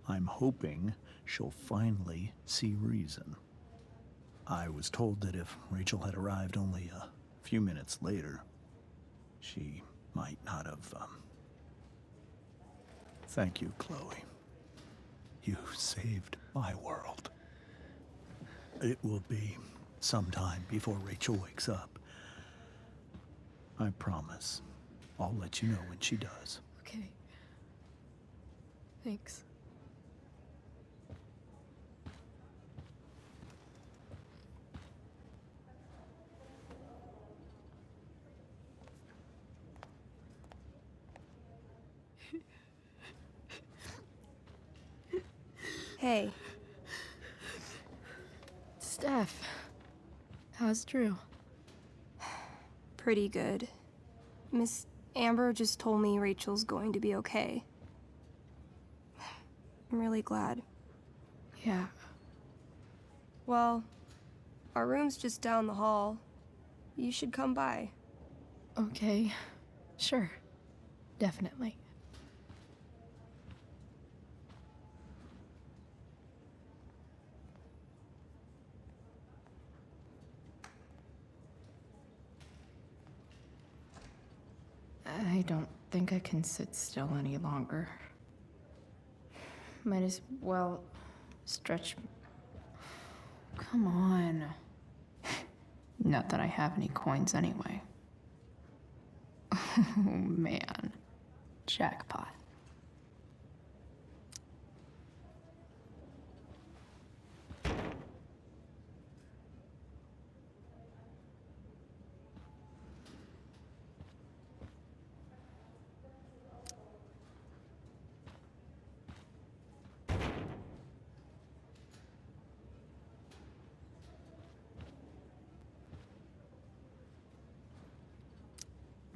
Speaker 1: I'm hoping she'll finally see reason. I was told that if Rachel had arrived only a few minutes later, she might not have, Thank you, Chloe. You saved my world. It will be some time before Rachel wakes up. I promise. I'll let you know when she does.
Speaker 3: Okay. Thanks.
Speaker 13: Hey.
Speaker 3: Steph. How's Drew?
Speaker 13: Pretty good. Miss Amber just told me Rachel's going to be okay. I'm really glad.
Speaker 3: Yeah.
Speaker 13: Well, our room's just down the hall. You should come by.
Speaker 3: Okay. Sure. Definitely. I don't think I can sit still any longer. Might as well stretch. Come on. Not that I have any coins anyway. Oh man. Jackpot.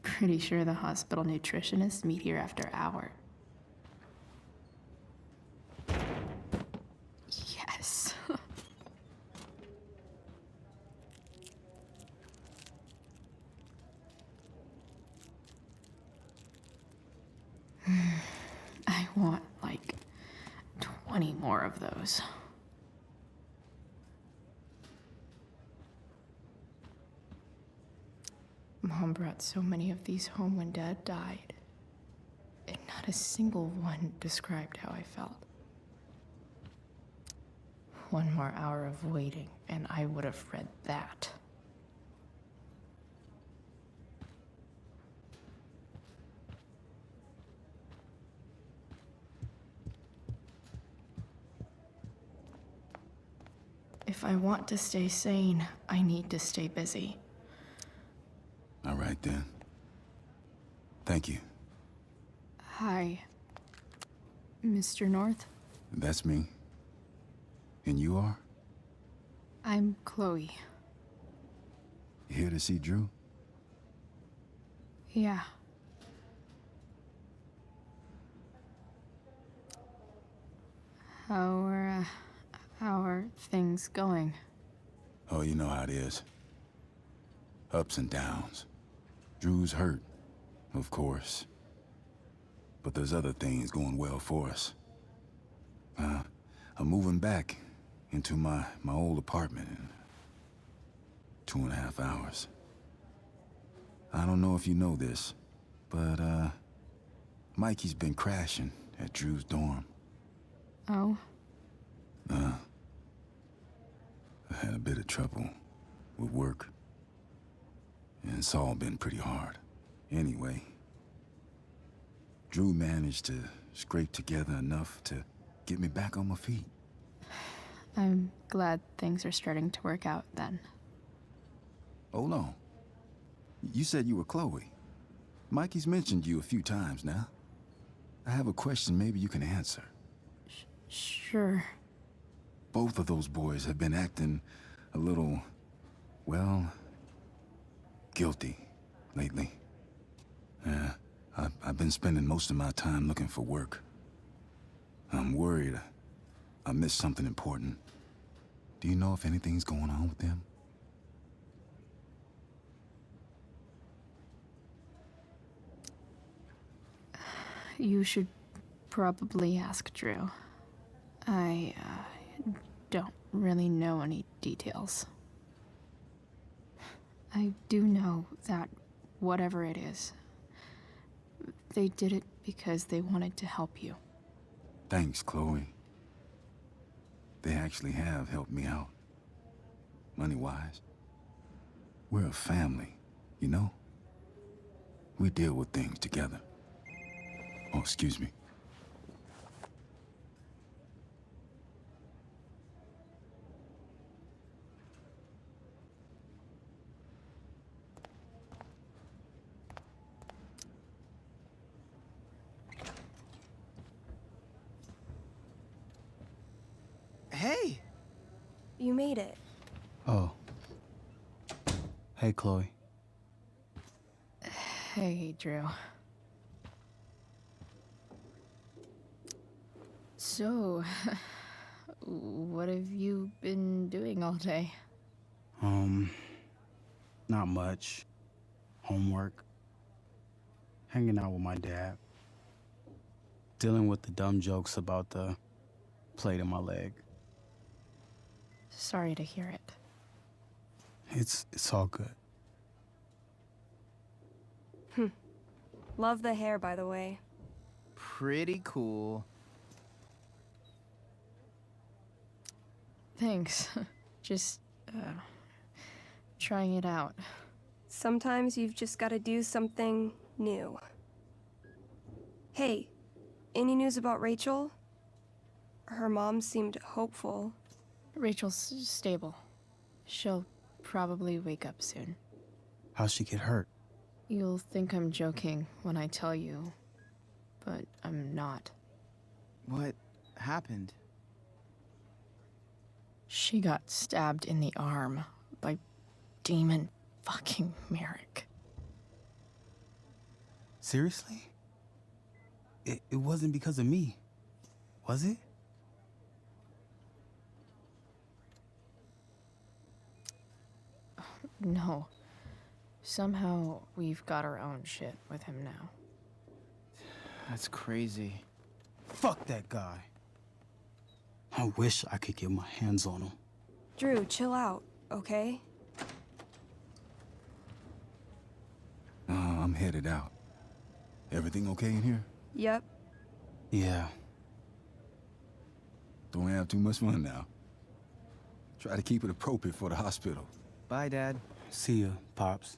Speaker 3: Pretty sure the hospital nutritionists meet here after hours. Yes. I want like 20 more of those. Mom brought so many of these home when Dad died, and not a single one described how I felt. One more hour of waiting, and I would have read that. If I want to stay sane, I need to stay busy.
Speaker 14: All right, then. Thank you.
Speaker 3: Hi, Mr. North.
Speaker 14: That's me. And you are?
Speaker 3: I'm Chloe.
Speaker 14: You here to see Drew?
Speaker 3: Yeah. How are things going?
Speaker 14: Oh, you know how it is. Ups and downs. Drew's hurt, of course. But there's other things going well for us. I'm moving back into my old apartment in 2.5 hours. I don't know if you know this, but Mikey's been crashing at Drew's dorm.
Speaker 3: Oh?
Speaker 14: I had a bit of trouble with work. And it's all been pretty hard. Anyway, Drew managed to scrape together enough to get me back on my feet.
Speaker 3: I'm glad things are starting to work out then.
Speaker 14: Hold on. You said you were Chloe. Mikey's mentioned you a few times now. I have a question maybe you can answer.
Speaker 3: Sure.
Speaker 14: Both of those boys have been acting a little, well, guilty lately. Yeah, I've been spending most of my time looking for work. I'm worried I missed something important. Do you know if anything's going on with them?
Speaker 3: You should probably ask Drew. I don't really know any details. I do know that whatever it is, they did it because they wanted to help you.
Speaker 14: Thanks, Chloe. They actually have helped me out. Money-wise. We're a family, you know? We deal with things together. Oh, excuse me.
Speaker 11: Hey!
Speaker 13: You made it.
Speaker 15: Oh. Hey, Chloe.
Speaker 3: Hey, Drew. So, what have you been doing all day?
Speaker 15: Not much. Homework. Hanging out with my dad. Dealing with the dumb jokes about the plate in my leg.
Speaker 3: Sorry to hear it.
Speaker 15: It's all good.
Speaker 13: Love the hair, by the way.
Speaker 11: Pretty cool.
Speaker 3: Thanks. Just, trying it out.
Speaker 13: Sometimes you've just gotta do something new. Hey, any news about Rachel? Her mom seemed hopeful.
Speaker 3: Rachel's stable. She'll probably wake up soon.
Speaker 15: How'd she get hurt?
Speaker 3: You'll think I'm joking when I tell you, but I'm not.
Speaker 11: What happened?
Speaker 3: She got stabbed in the arm by Demon fucking Merrick.
Speaker 15: Seriously? It wasn't because of me, was it?
Speaker 3: No. Somehow we've got our own shit with him now.
Speaker 11: That's crazy.
Speaker 15: Fuck that guy. I wish I could get my hands on him.
Speaker 13: Drew, chill out, okay?
Speaker 14: I'm headed out. Everything okay in here?
Speaker 13: Yep.
Speaker 15: Yeah.
Speaker 14: Don't have too much fun now. Try to keep it appropriate for the hospital.
Speaker 11: Bye, Dad.
Speaker 15: See ya, Pops.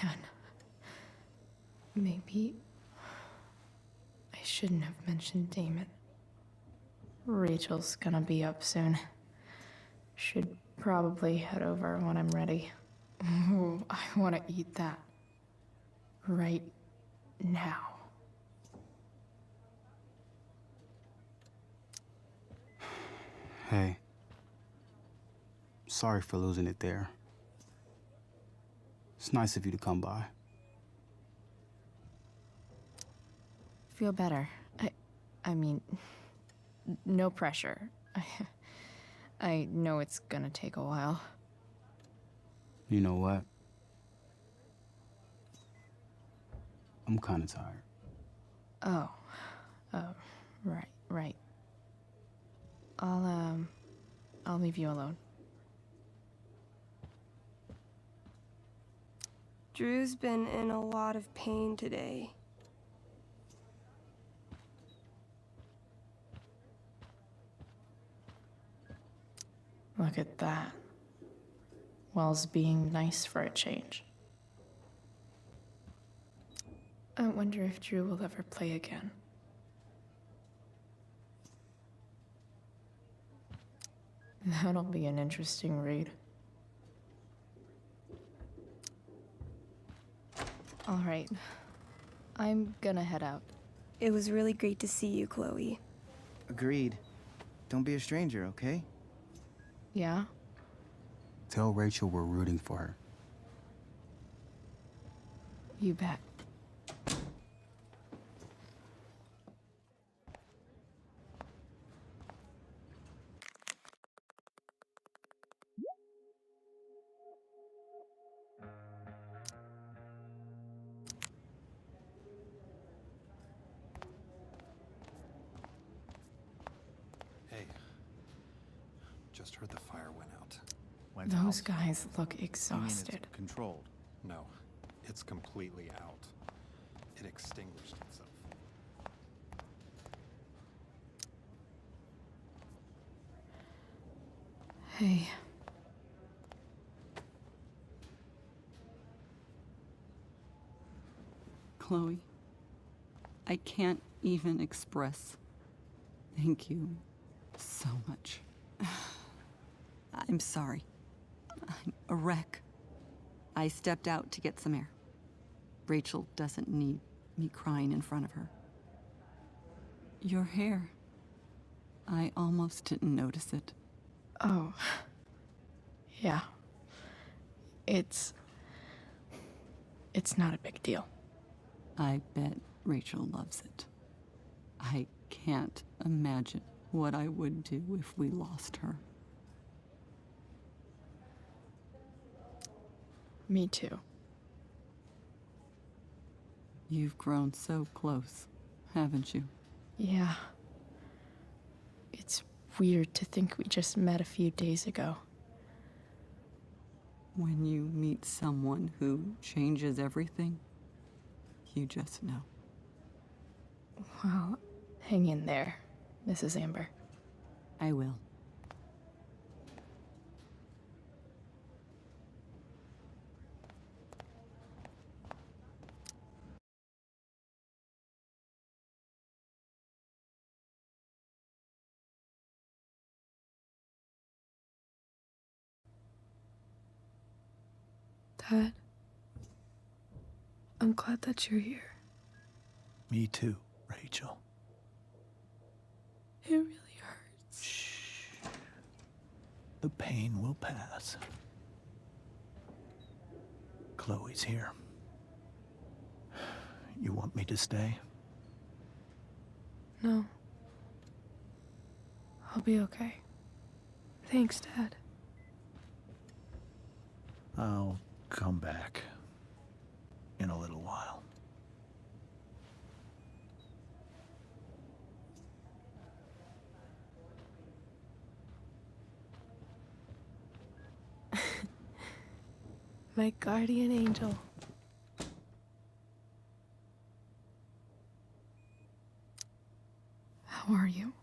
Speaker 3: Man. Maybe I shouldn't have mentioned Damon. Rachel's gonna be up soon. Should probably head over when I'm ready. Ooh, I want to eat that. Right now.
Speaker 15: Hey. Sorry for losing it there. It's nice of you to come by.
Speaker 3: Feel better. I mean, no pressure. I know it's gonna take a while.
Speaker 15: You know what? I'm kind of tired.
Speaker 3: Oh, right. I'll leave you alone.
Speaker 13: Drew's been in a lot of pain today.
Speaker 3: Look at that. Wells being nice for a change. I wonder if Drew will ever play again. That'll be an interesting read. All right. I'm gonna head out.
Speaker 13: It was really great to see you, Chloe.
Speaker 16: Agreed. Don't be a stranger, okay?
Speaker 3: Yeah?
Speaker 15: Tell Rachel we're rooting for her.
Speaker 3: You bet.
Speaker 17: Hey, just heard the fire went out.
Speaker 3: Those guys look
Speaker 17: You mean
Speaker 3: exhausted.
Speaker 17: it's controlled? No, it's completely out. It extinguished itself.
Speaker 3: Hey.
Speaker 18: Chloe, I can't even express thank you so much. I'm sorry. I'm a wreck. I stepped out to get some air. Rachel doesn't need me crying in front of her. Your hair. I almost didn't notice it.
Speaker 3: Oh. Yeah. It's not a big deal.
Speaker 18: I bet Rachel loves it. I can't imagine what I would do if we lost her.
Speaker 3: Me too.
Speaker 18: You've grown so close, haven't you?
Speaker 3: Yeah. It's weird to think we just met a few days ago.
Speaker 18: When you meet someone who changes everything, you just know.
Speaker 3: Well, hang in there, Mrs. Amber.
Speaker 18: I will.
Speaker 2: Dad, I'm glad that you're here.
Speaker 1: Me too, Rachel.
Speaker 2: It really hurts.
Speaker 1: Shh. The pain will pass. Chloe's here. You want me to stay?
Speaker 2: No. I'll be okay. Thanks, Dad.
Speaker 1: I'll come back in a little while.
Speaker 2: My guardian angel.
Speaker 3: How are you?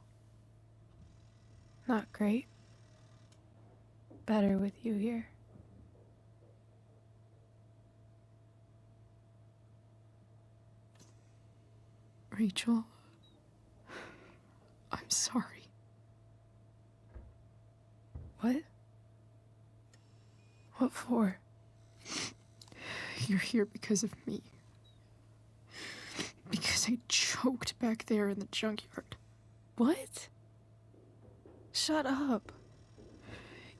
Speaker 2: Not great. Better with you here.
Speaker 3: Rachel, I'm sorry.
Speaker 2: What? What for?
Speaker 3: You're here because of me. Because I choked back there in the junkyard.
Speaker 2: What? Shut up.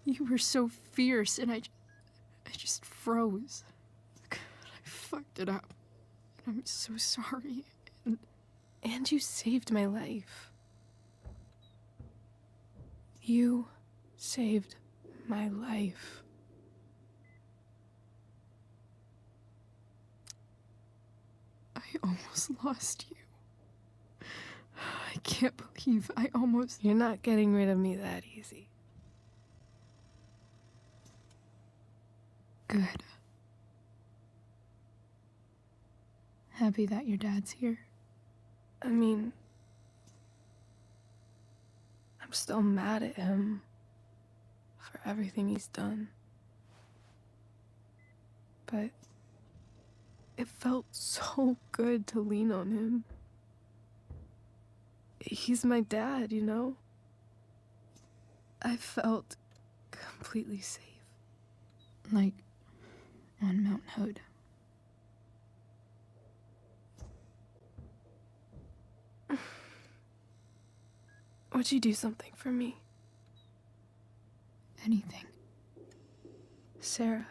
Speaker 3: You were so fierce, and I just froze. I fucked it up. And I'm so sorry.
Speaker 2: And you saved my life. You saved my life.
Speaker 3: I almost lost you. I can't believe I almost...
Speaker 2: You're not getting rid of me that easy.
Speaker 3: Good. Happy that your dad's here.
Speaker 2: I mean, I'm still mad at him for everything he's done. But It felt so good to lean on him. He's my dad, you know? I felt completely safe.
Speaker 3: Like on Mount Hood.
Speaker 2: Would you do something for me?
Speaker 3: Anything.
Speaker 2: Sarah.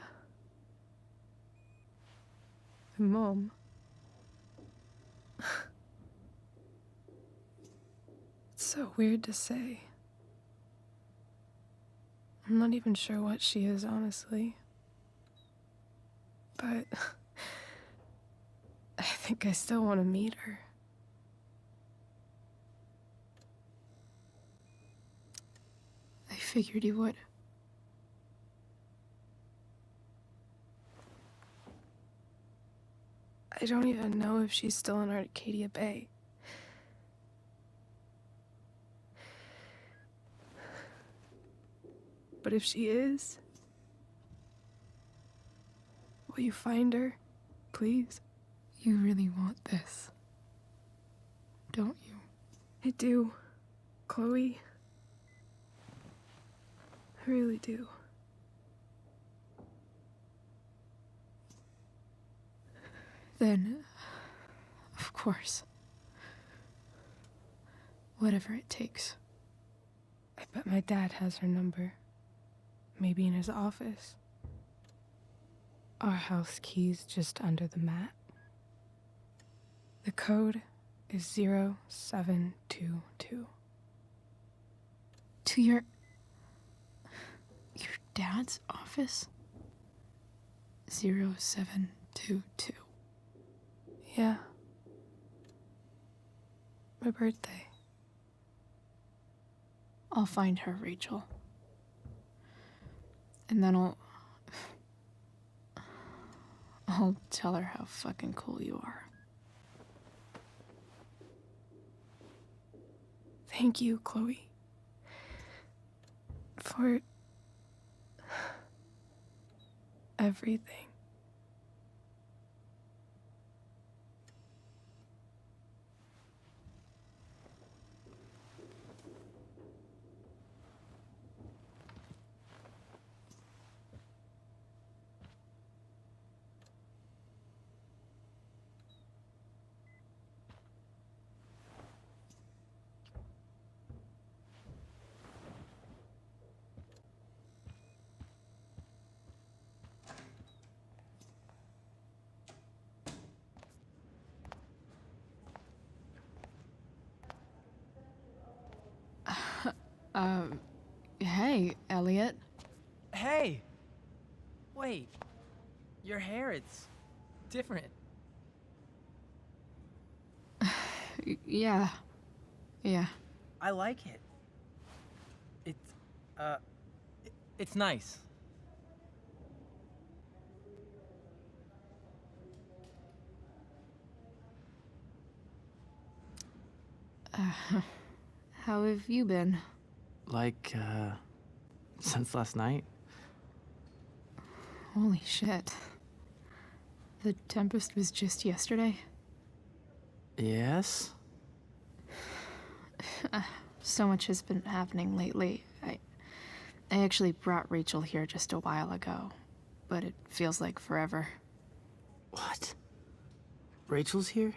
Speaker 2: My mom. It's so weird to say. I'm not even sure what she is, honestly. But I think I still want to meet her.
Speaker 3: I figured you would.
Speaker 2: I don't even know if she's still in Arcadia Bay. But if she is, will you find her, please?
Speaker 3: You really want this, don't you?
Speaker 2: I do, Chloe. I really do.
Speaker 3: Then, of course. Whatever it takes.
Speaker 2: I bet my dad has her number. Maybe in his office. Our house key's just under the mat. The code is 0722.
Speaker 3: To your dad's office? 0722.
Speaker 2: Yeah. My birthday.
Speaker 3: I'll find her, Rachel. And then I'll tell her how fucking cool you are.
Speaker 2: Thank you, Chloe. For everything.
Speaker 3: Hey, Elliot.
Speaker 19: Hey! Wait. Your hair, it's different.
Speaker 3: Yeah.
Speaker 19: I like it. It's nice.
Speaker 3: How have you been?
Speaker 19: Like, since last night?
Speaker 3: Holy shit. The Tempest was just yesterday?
Speaker 19: Yes?
Speaker 3: So much has been happening lately. I actually brought Rachel here just a while ago, but it feels like forever.
Speaker 19: What? Rachel's here?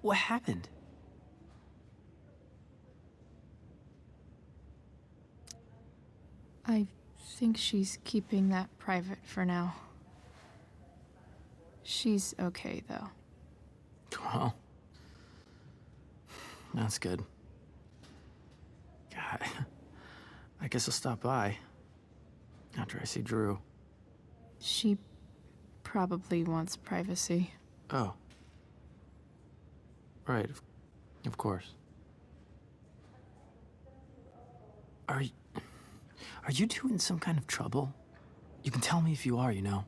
Speaker 19: What happened?
Speaker 3: I think she's keeping that private for now. She's okay, though.
Speaker 19: Well, that's good. God, I guess I'll stop by after I see Drew.
Speaker 3: She probably wants privacy.
Speaker 19: Oh. Right, of course. Are you two in some kind of trouble? You can tell me if you are, you know.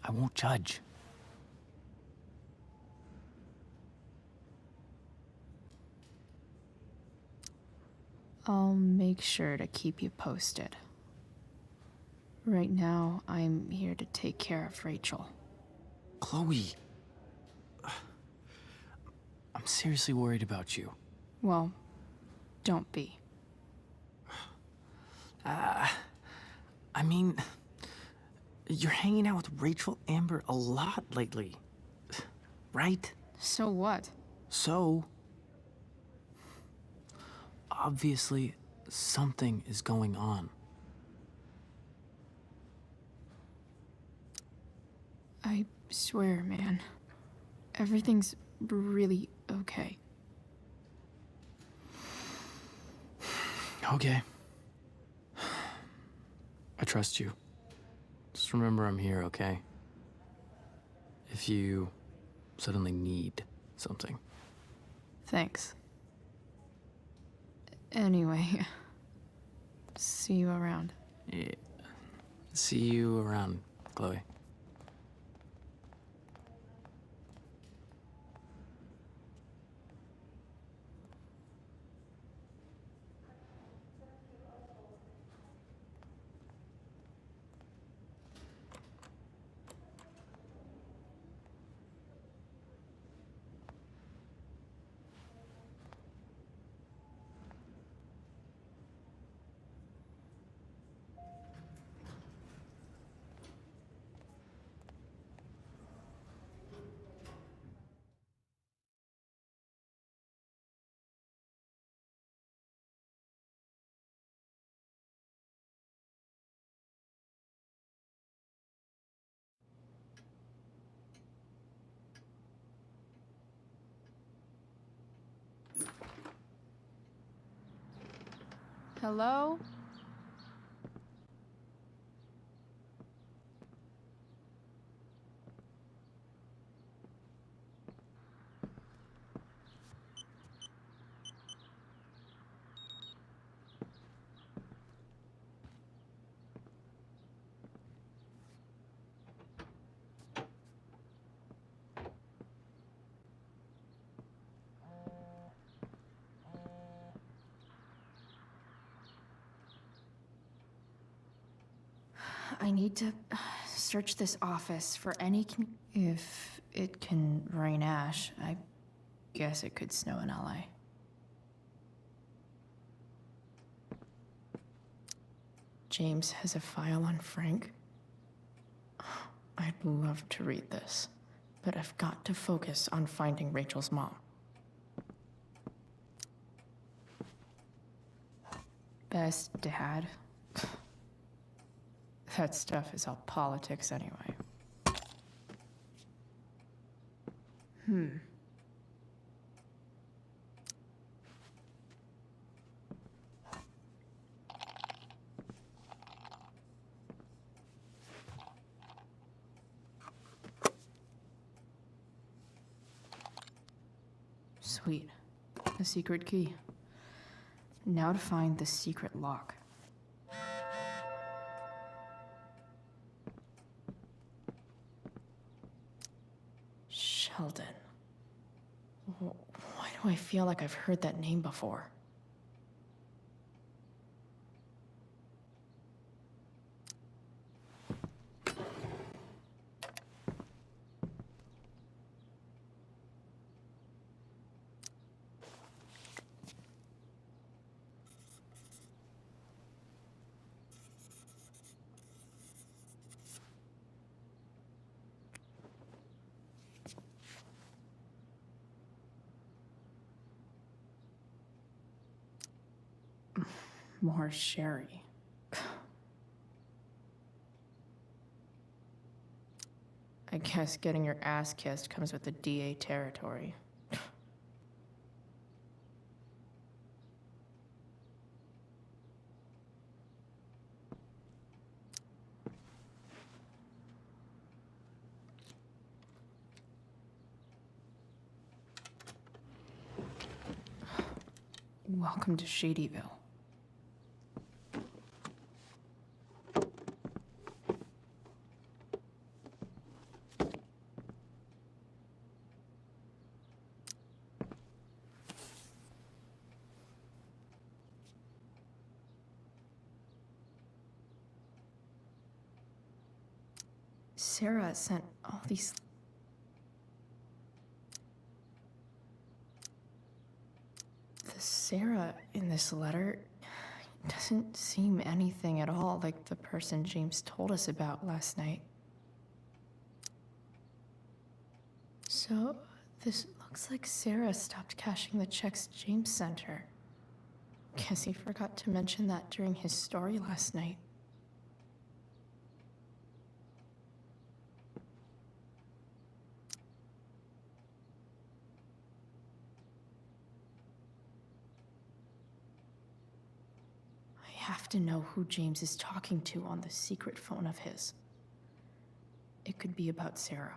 Speaker 19: I won't judge.
Speaker 3: I'll make sure to keep you posted. Right now, I'm here to take care of Rachel.
Speaker 19: Chloe. I'm seriously worried about you.
Speaker 3: Well, don't be.
Speaker 19: I mean, you're hanging out with Rachel Amber a lot lately, right?
Speaker 3: So what?
Speaker 19: So, obviously, something is going on.
Speaker 3: I swear, man. Everything's really okay.
Speaker 19: Okay. I trust you. Just remember I'm here, okay? If you suddenly need something.
Speaker 3: Thanks. Anyway, see you around.
Speaker 19: Yeah. See you around, Chloe.
Speaker 2: Hello?
Speaker 3: I need to search this office for any If it can rain ash, I guess it could snow in LA. James has a file on Frank. I'd love to read this, but I've got to focus on finding Rachel's mom. Best dad. That stuff is all politics anyway. Sweet. A secret key. Now to find the secret lock. Sheldon. Why do I feel like I've heard that name before? More sherry. I guess getting your ass kissed comes with the DA territory. Welcome to Shadyville. Sarah sent all these... The Sarah in this letter doesn't seem anything at all like the person James told us about last night. So, this looks like Sarah stopped cashing the checks James sent her. Guess he forgot to mention that during his story last night. I have to know who James is talking to on the secret phone of his. It could be about Sarah.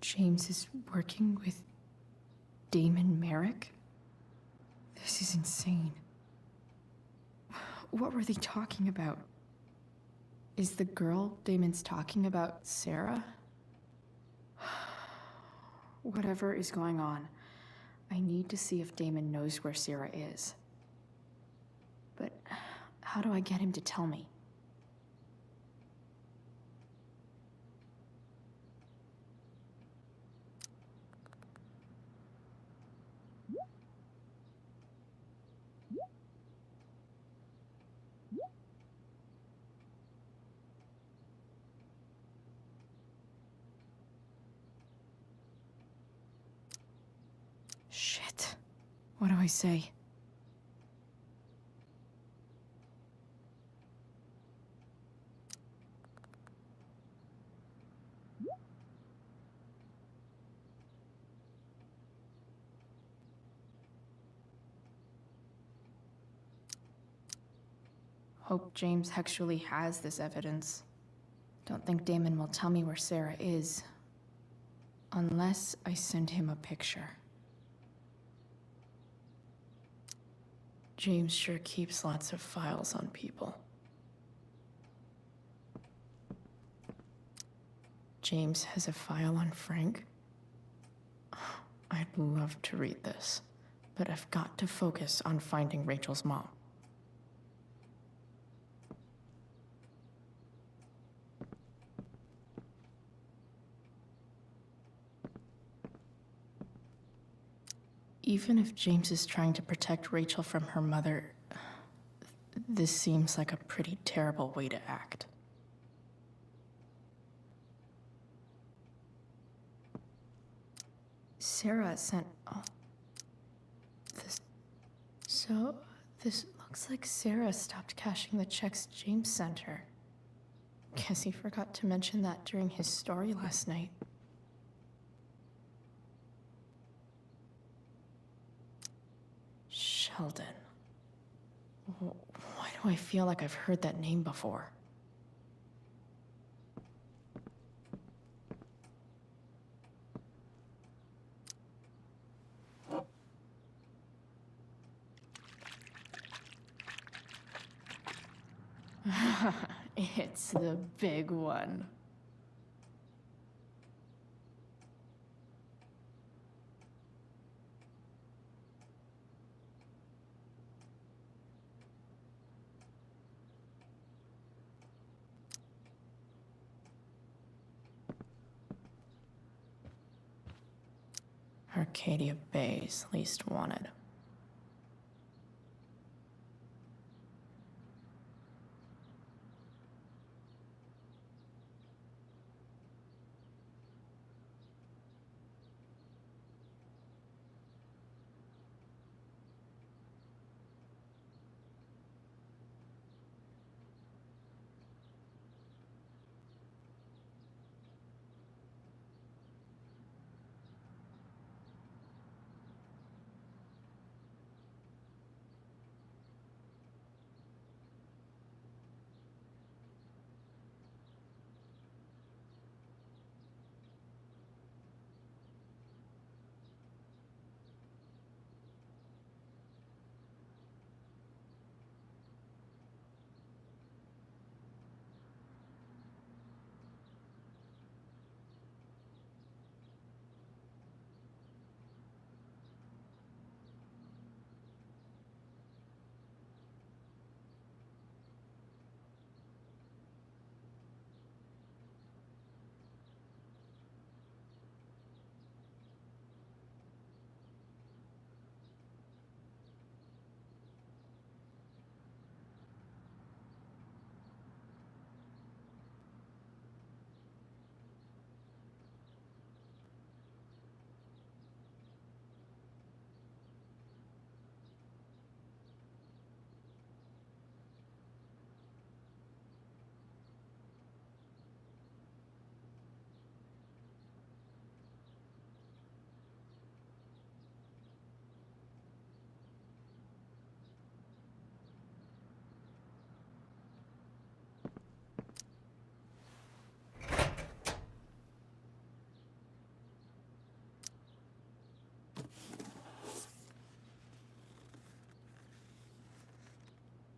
Speaker 3: James is working with Damon Merrick? This is insane. What were they talking about? Is the girl Damon's talking about Sarah? Whatever is going on, I need to see if Damon knows where Sarah is. But how do I get him to tell me? Shit. What do I say? Hope James actually has this evidence. Don't think Damon will tell me where Sarah is. Unless I send him a picture. James sure keeps lots of files on people. James has a file on Frank? I'd love to read this, but I've got to focus on finding Rachel's mom. Even if James is trying to protect Rachel from her mother, this seems like a pretty terrible way to act. Sarah sent all this. So, this looks like Sarah stopped cashing the checks James sent her. Guess he forgot to mention that during his story last night. Sheldon. Why do I feel like I've heard that name before? It's the big one. Arcadia Bay's least wanted.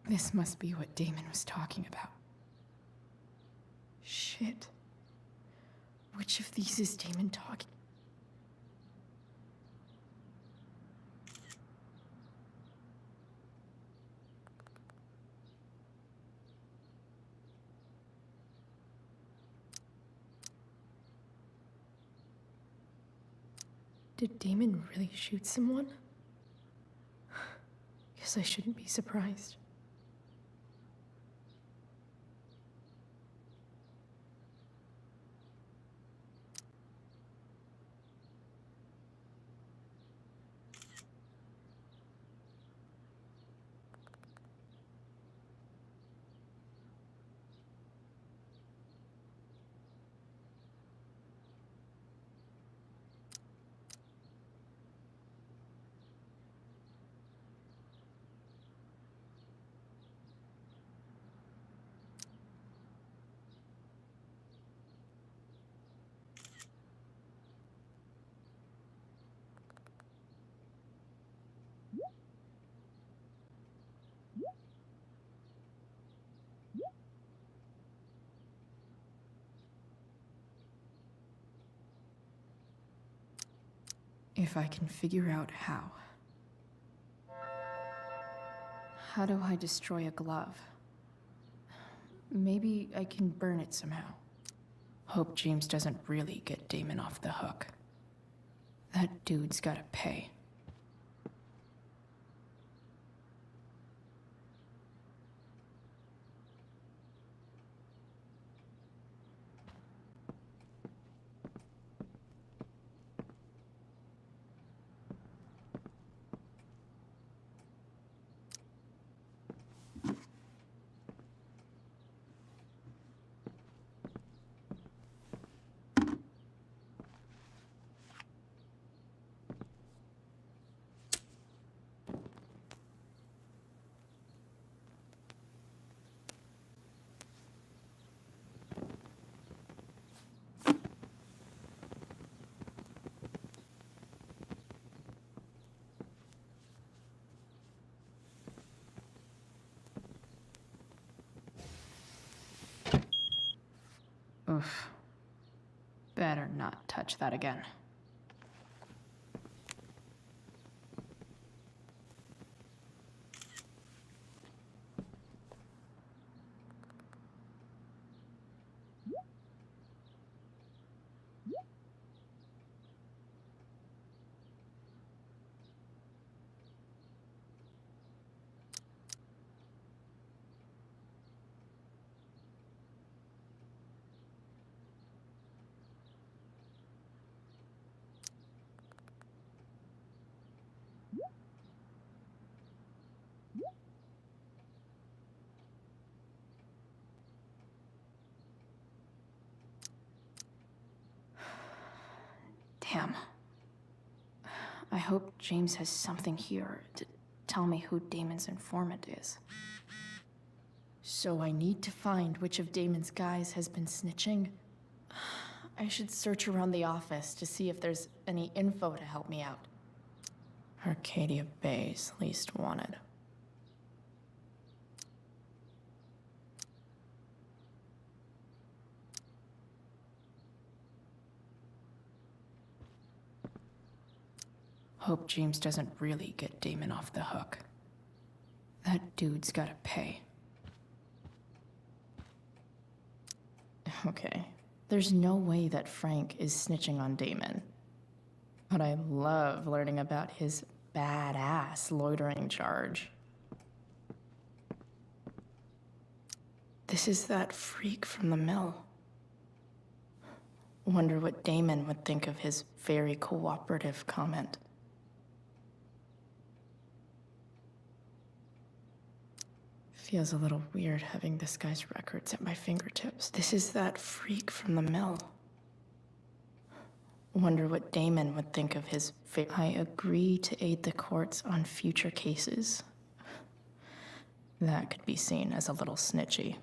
Speaker 3: This must be what Damon was talking about. Shit. Which of these is Damon talking? Did Damon really shoot someone? Guess I shouldn't be surprised. If I can figure out how. How do I destroy a glove? Maybe I can burn it somehow. Hope James doesn't really get Damon off the hook. That dude's gotta pay. Oof. Better not touch that again. Damn. I hope James has something here to tell me who Damon's informant is. So I need to find which of Damon's guys has been snitching. I should search around the office to see if there's any info to help me out. Arcadia Bay's least wanted. Hope James doesn't really get Damon off the hook. That dude's gotta pay. Okay, there's no way that Frank is snitching on Damon. But I love learning about his badass loitering charge. This is that freak from the mill. Wonder what Damon would think of his very cooperative comment. Feels a little weird having this guy's records at my fingertips. This is that freak from the mill. Wonder what Damon would think of his I agree to aid the courts on future cases. That could be seen as a little snitchy.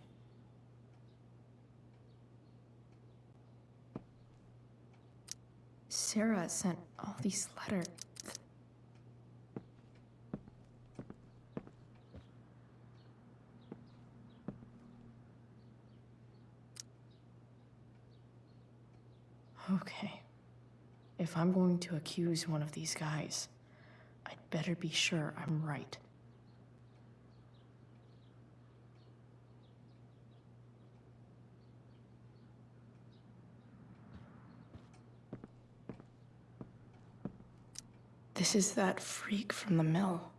Speaker 3: Sarah sent all these letters. Okay. If I'm going to accuse one of these guys, I'd better be sure I'm right. This is that freak from the mill.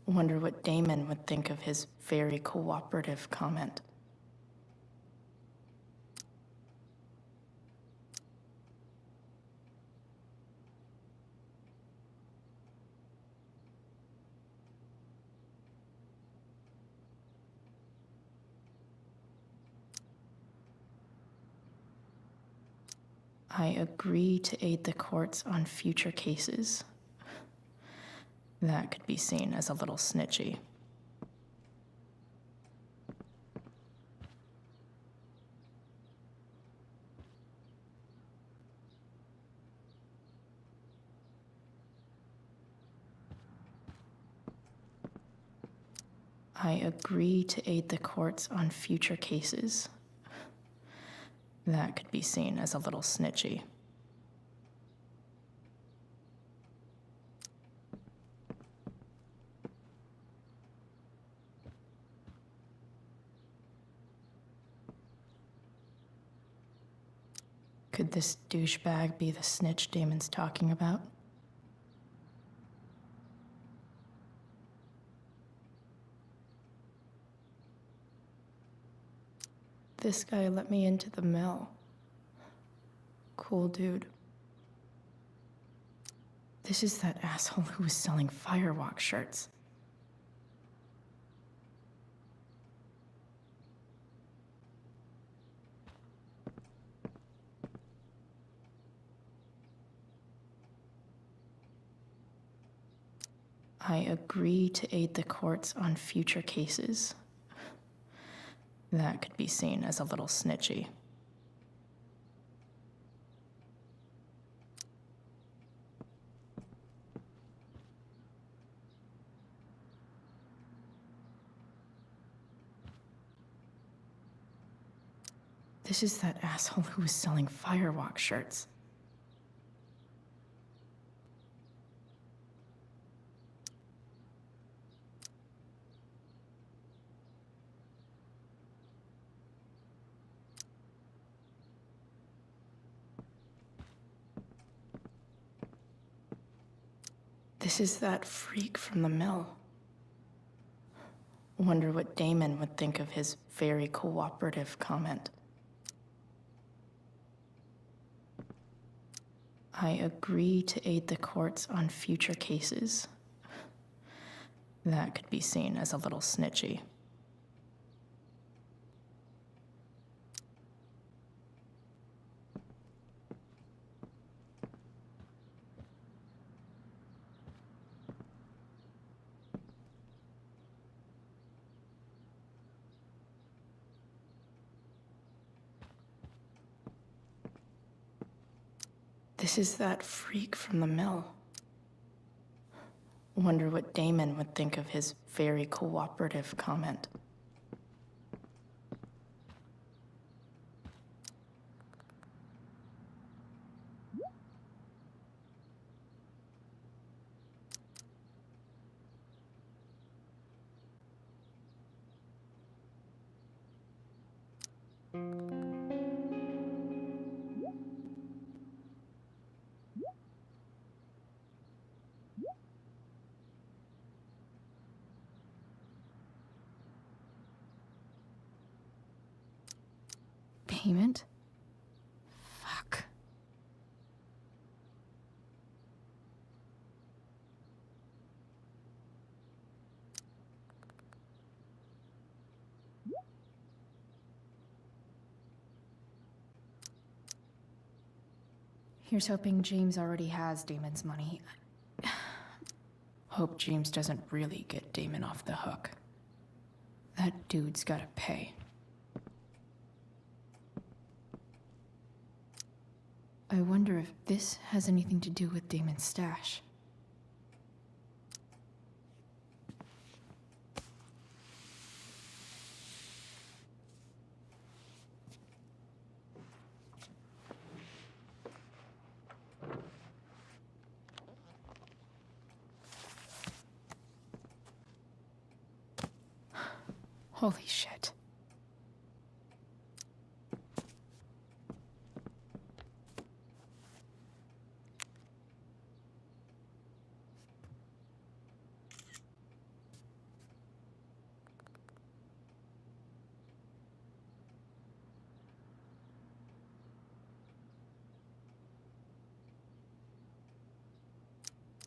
Speaker 3: Wonder what Damon would think of his very cooperative comment. I agree to aid the courts on future cases. That could be seen as a little snitchy. I agree to aid the courts on future cases. That could be seen as a little snitchy. Could this douchebag be the snitch Damon's talking about? This guy let me into the mill. Cool dude. This is that asshole who was selling Firewalk shirts. I agree to aid the courts on future cases. That could be seen as a little snitchy. This is that asshole who was selling Firewalk shirts. This is that freak from the mill. Wonder what Damon would think of his very cooperative comment. I agree to aid the courts on future cases. That could be seen as a little snitchy. This is that freak from the mill. Wonder what Damon would think of his very cooperative comment. Payment? Fuck. Here's hoping James already has Damon's money. Hope James doesn't really get Damon off the hook. That dude's gotta pay. I wonder if this has anything to do with Damon's stash. Holy shit.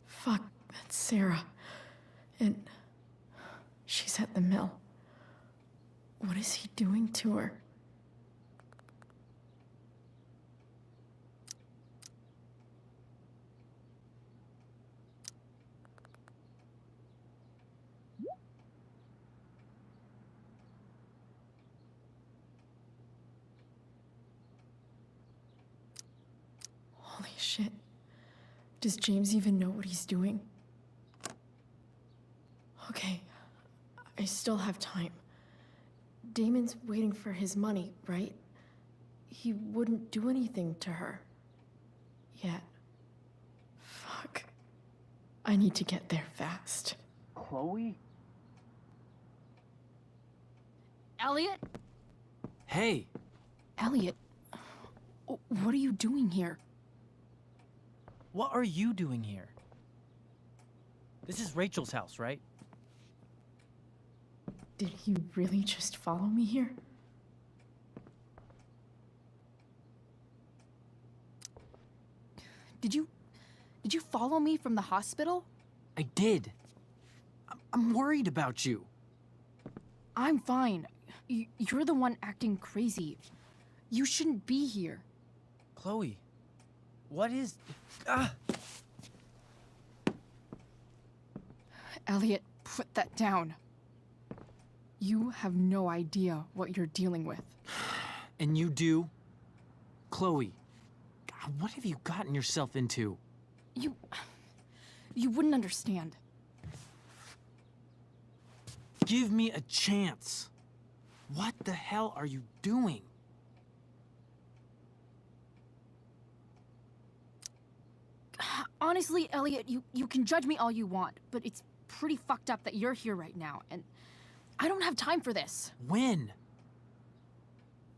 Speaker 3: Fuck, that's Sarah. And she's at the mill. What is he doing to her? Holy shit. Does James even know what he's doing? Okay, I still have time. Damon's waiting for his money, right? He wouldn't do anything to her. Yet. Fuck. I need to get there fast.
Speaker 11: Chloe?
Speaker 2: Elliot?
Speaker 11: Hey!
Speaker 2: Elliot, what are you doing here?
Speaker 19: What are you doing here? This is Rachel's house, right?
Speaker 3: Did he really just follow me here?
Speaker 2: Did you follow me from the hospital?
Speaker 19: I did. I'm worried about you.
Speaker 2: I'm fine. You're the one acting crazy. You shouldn't be here.
Speaker 19: Chloe, what is... Ah!
Speaker 2: Elliot, put that down. You have no idea what you're dealing with.
Speaker 19: And you do? Chloe, God, what have you gotten yourself into?
Speaker 2: You wouldn't understand.
Speaker 19: Give me a chance. What the hell are you doing?
Speaker 2: Honestly, Elliot, you can judge me all you want, but it's pretty fucked up that you're here right now, and I don't have time for this.
Speaker 19: When?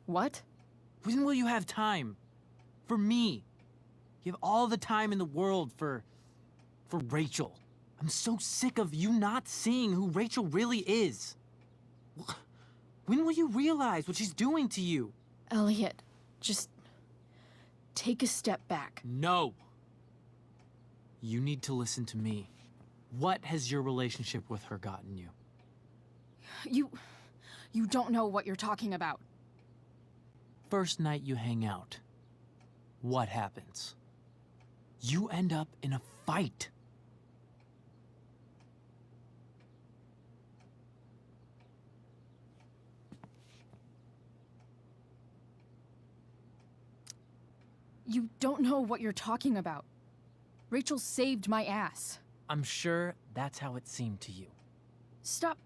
Speaker 2: What?
Speaker 19: When will you have time? For me. You have all the time in the world for Rachel. I'm so sick of you not seeing who Rachel really is. When will you realize what she's doing to you?
Speaker 2: Elliot, just take a step back.
Speaker 19: No. You need to listen to me. What has your relationship with her gotten you?
Speaker 2: You don't know what you're talking about.
Speaker 19: First night you hang out, what happens? You end up in a fight.
Speaker 2: You don't know what you're talking about. Rachel saved my ass.
Speaker 19: I'm sure that's how it seemed to you.
Speaker 2: Stop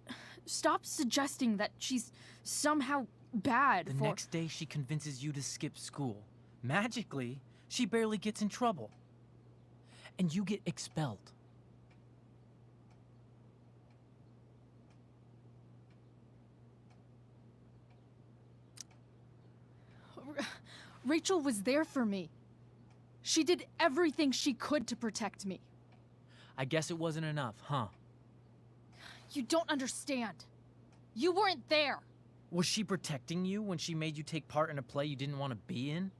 Speaker 2: suggesting that she's somehow bad
Speaker 19: The
Speaker 2: for—
Speaker 19: next day she convinces you to skip school. Magically, she barely gets in trouble. And you get expelled.
Speaker 2: Rachel was there for me. She did everything she could to protect me.
Speaker 19: I guess it wasn't enough, huh?
Speaker 2: You don't understand. You weren't there.
Speaker 19: Was she protecting you when she made you take part in a play you didn't want to be in?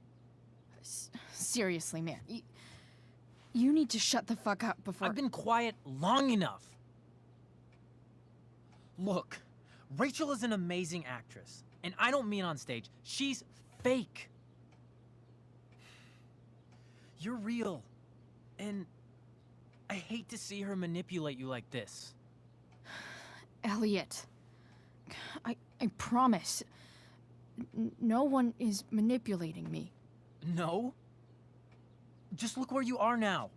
Speaker 2: Seriously, man. You need to shut the fuck up before—
Speaker 19: I've been quiet long enough. Look, Rachel is an amazing actress. And I don't mean on stage. She's fake. You're real. And I hate to see her manipulate you like this.
Speaker 2: Elliot, I promise. No one is manipulating me.
Speaker 19: No? Just look where you are now.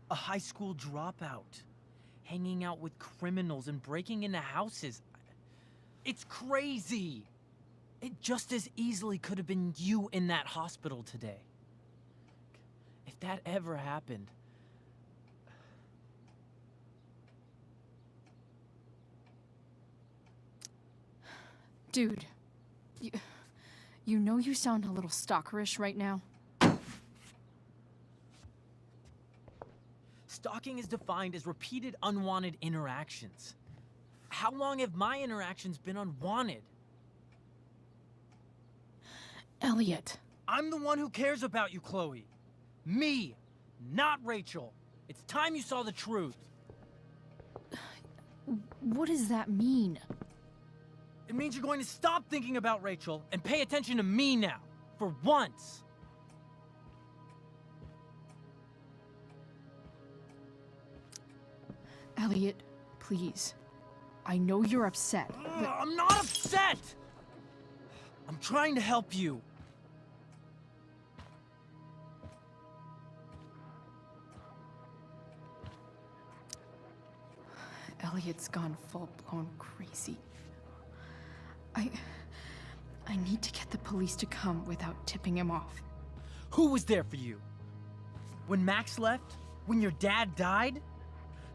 Speaker 19: A high school dropout. Hanging out with criminals and breaking into houses. It's crazy. It just as easily could have been you in that hospital today. If that ever happened...
Speaker 2: Dude, you know you sound a little stalkerish right now?
Speaker 19: Stalking is defined as repeated unwanted interactions. How long have my interactions been unwanted?
Speaker 2: Elliot.
Speaker 19: I'm the one who cares about you, Chloe. Me, not Rachel. It's time you saw the truth.
Speaker 2: What does that mean?
Speaker 19: It means you're going to stop thinking about Rachel and pay attention to me now, for once.
Speaker 2: Elliot, please. I know you're upset, but—
Speaker 19: I'm not upset! I'm trying to help you.
Speaker 2: Elliot's gone full-blown crazy. I need to get the police to come without tipping him off.
Speaker 19: Who was there for you? When Max left? When your dad died?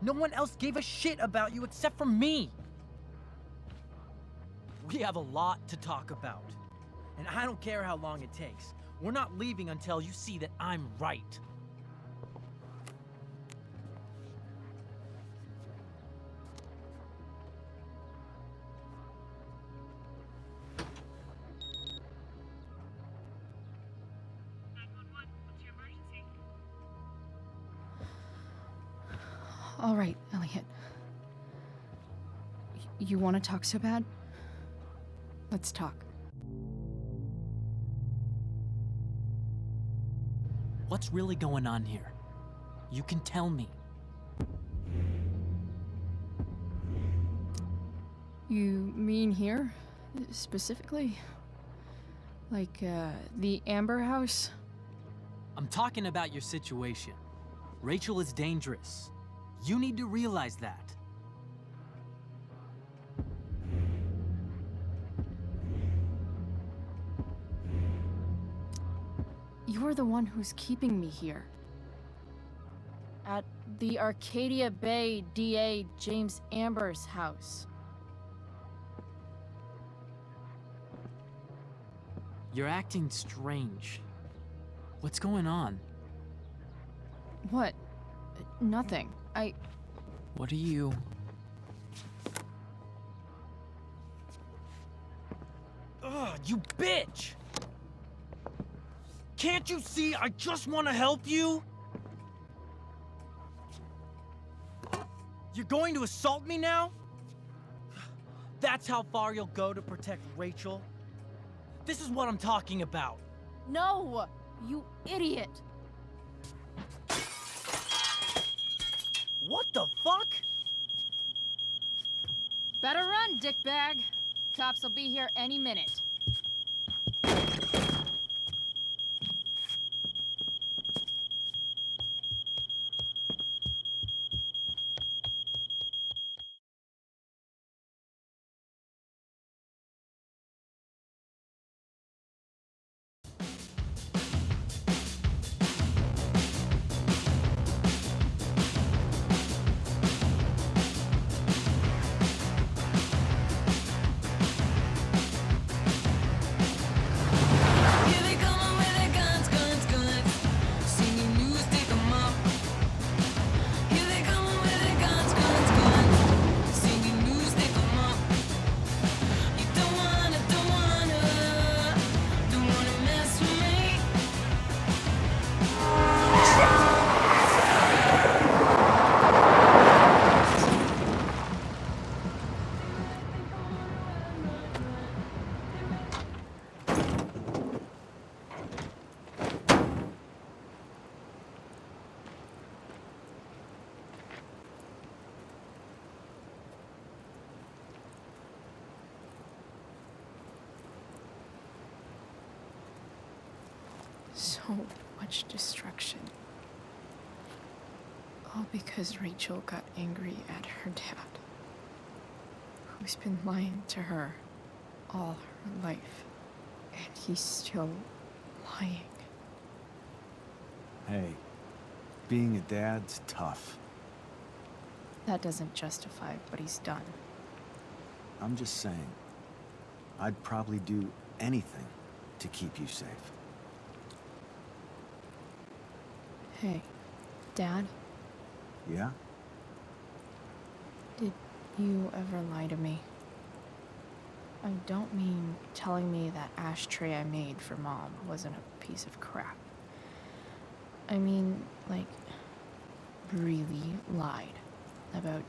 Speaker 19: No one else gave a shit about you except for me. We have a lot to talk about. And I don't care how long it takes. We're not leaving until you see that I'm right.
Speaker 2: All right, Elliot. You want to talk so bad? Let's talk.
Speaker 19: What's really going on here? You can tell me.
Speaker 2: You mean here, specifically? Like, the Amber House?
Speaker 19: I'm talking about your situation. Rachel is dangerous. You need to realize that.
Speaker 2: You're the one who's keeping me here. At the Arcadia Bay DA James Amber's house.
Speaker 19: You're acting strange. What's going on?
Speaker 2: What? Nothing.
Speaker 19: What are you... Ugh, you bitch! Can't you see I just want to help you? You're going to assault me now? That's how far you'll go to protect Rachel? This is what I'm talking about.
Speaker 2: No! You idiot!
Speaker 19: What the fuck?
Speaker 2: Better run, dickbag. Cops will be here any minute. So much destruction. All because Rachel got angry at her dad, who's been lying to her all her life. And he's still lying.
Speaker 4: Hey, being a dad's tough.
Speaker 3: That doesn't justify what he's done.
Speaker 4: I'm just saying, I'd probably do anything to keep you safe.
Speaker 3: Hey, Dad,
Speaker 4: Yeah?
Speaker 3: did you ever lie to me? I don't mean telling me that ashtray I made for Mom wasn't a piece of crap. I mean, like, really lied about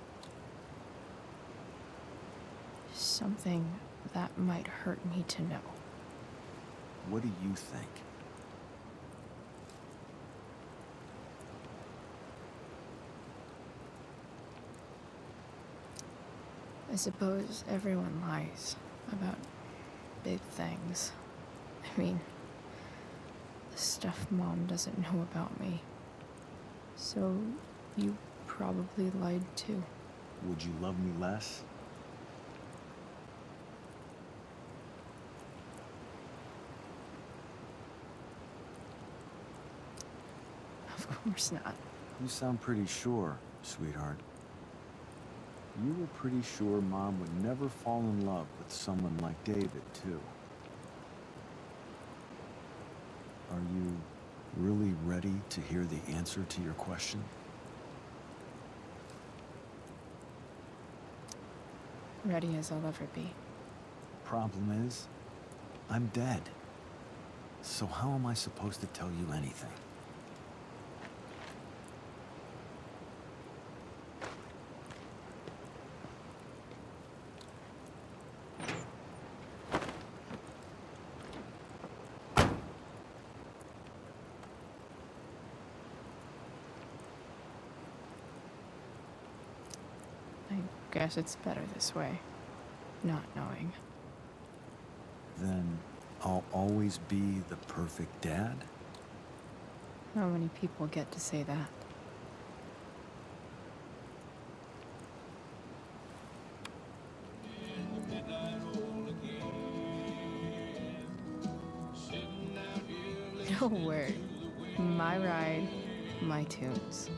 Speaker 3: something that might hurt me to know.
Speaker 4: What do you think?
Speaker 3: I suppose everyone lies about big things. I mean, the stuff Mom doesn't know about me. So you probably lied too.
Speaker 4: Would you love me less?
Speaker 3: Of course not.
Speaker 4: You sound pretty sure, sweetheart. You were pretty sure Mom would never fall in love with someone like David, too. Are you really ready to hear the answer to your question?
Speaker 3: Ready as I'll ever be.
Speaker 4: Problem is, I'm dead. So how am I supposed to tell you anything?
Speaker 3: I guess it's better this way, not knowing.
Speaker 4: Then I'll always be the perfect dad?
Speaker 3: How many people get to say that? No word. My ride, my tunes.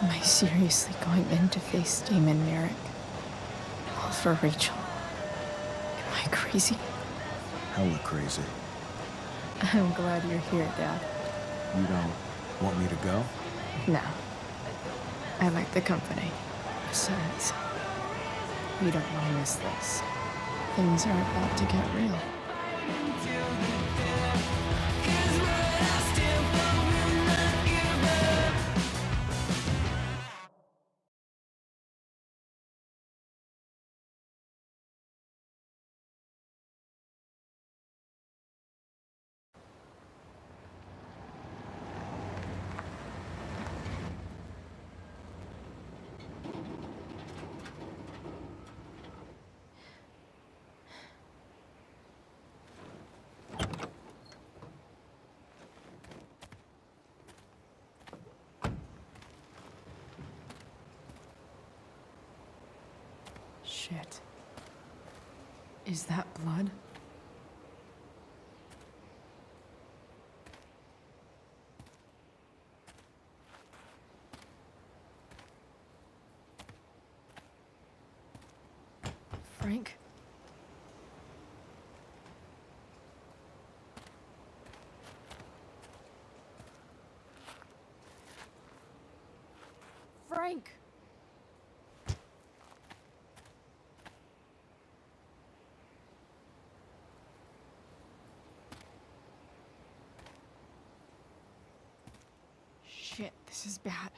Speaker 3: Am I seriously going in to face Damon Merrick? All for Rachel? Am I crazy?
Speaker 4: Hella crazy.
Speaker 3: I'm glad you're here, Dad.
Speaker 4: You don't
Speaker 5: Want me to go?
Speaker 3: No. I like the company. Besides, we don't want to miss this. Things are about to get real. Shit. Is that blood? Frank? Frank! Shit, this is bad.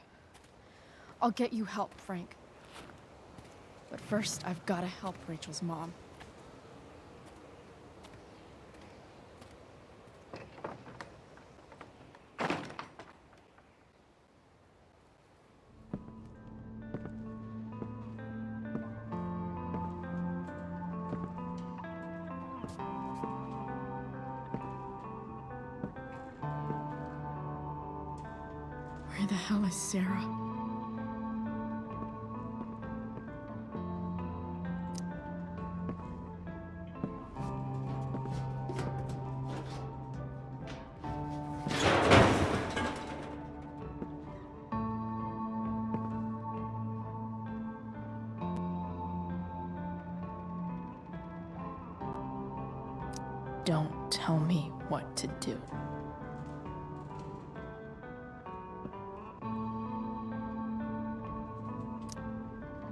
Speaker 3: I'll get you help, Frank. But first, I've gotta help Rachel's mom. Where the hell is Sarah? Don't tell me what to do.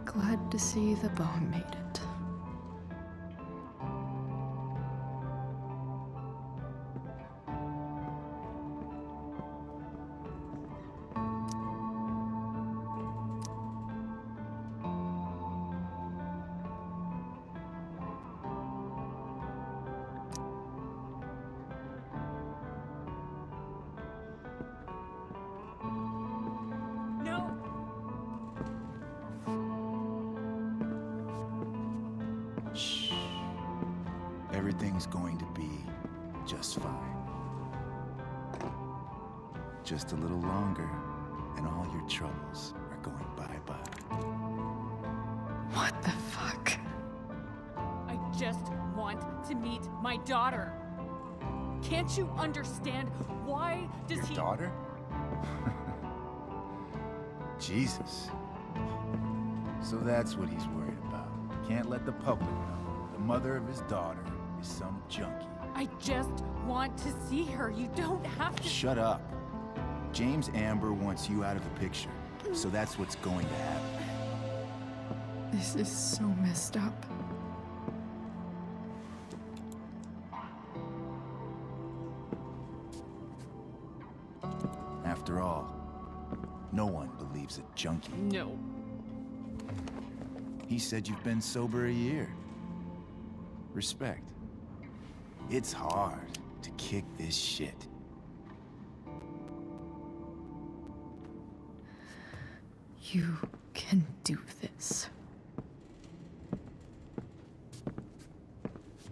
Speaker 3: Glad to see the bone made it.
Speaker 12: Shh. Everything's going to be just fine. Just a little longer, and all your troubles are going bye-bye.
Speaker 3: What the fuck?
Speaker 2: I just want to meet my daughter. Can't you understand? Why does
Speaker 12: Your
Speaker 2: he...
Speaker 12: daughter? Jesus. So that's what he's worried about. Can't let the public know the mother of his daughter is some junkie.
Speaker 2: I just want to see her. You don't have to...
Speaker 12: Shut up. James Amber wants you out of the picture, so that's what's going to happen.
Speaker 3: This is so messed up.
Speaker 12: After all, no one believes a junkie.
Speaker 2: No.
Speaker 12: He said you've been sober a year. Respect. It's hard to kick this shit.
Speaker 3: You can do this.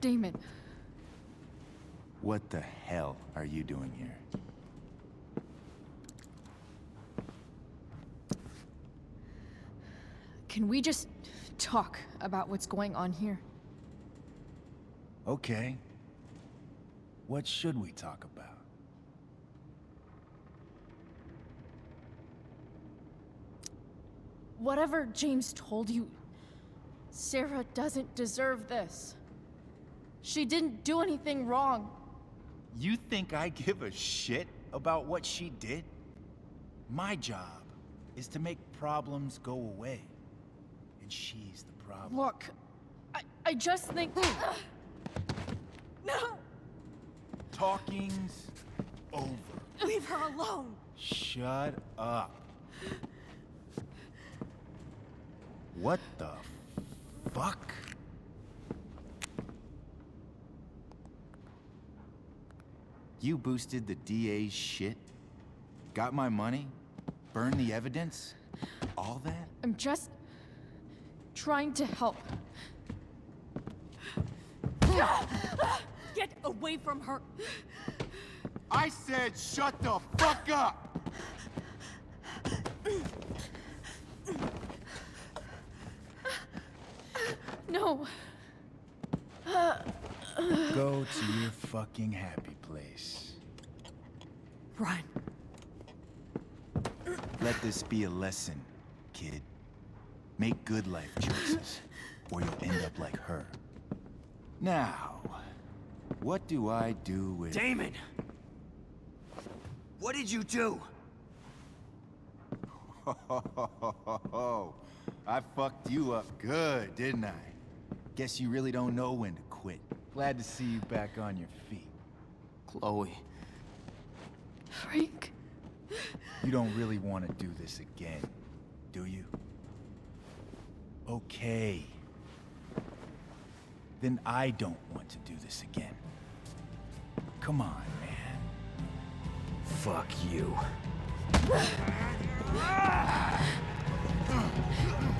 Speaker 3: Damon.
Speaker 12: What the hell are you doing here?
Speaker 3: Can we just talk about what's going on here?
Speaker 12: Okay. What should we talk about?
Speaker 3: Whatever James told you, Sarah doesn't deserve this. She didn't do anything wrong.
Speaker 12: You think I give a shit about what she did? My job is to make problems go away. And she's the problem.
Speaker 2: Look, I just think... No!
Speaker 12: Talking's over.
Speaker 2: Leave her alone!
Speaker 12: Shut up. What the fuck? You boosted the DA's shit? Got my money? Burned the evidence? All that?
Speaker 2: I'm just... trying to help.
Speaker 18: Get away from her!
Speaker 12: I said shut the fuck up!
Speaker 2: No.
Speaker 12: Go to your fucking happy place.
Speaker 18: Run.
Speaker 12: Let this be a lesson, kid. Make good life choices, or you'll end up like her. Now, what do I do with...
Speaker 11: Damon! What did you do?
Speaker 12: I fucked you up good, didn't I? Guess you really don't know when to quit. Glad to see you back on your feet.
Speaker 11: Chloe.
Speaker 2: Frank.
Speaker 12: You don't really want to do this again, do you? Okay. Then I don't want to do this again. Come on, man.
Speaker 11: Fuck you.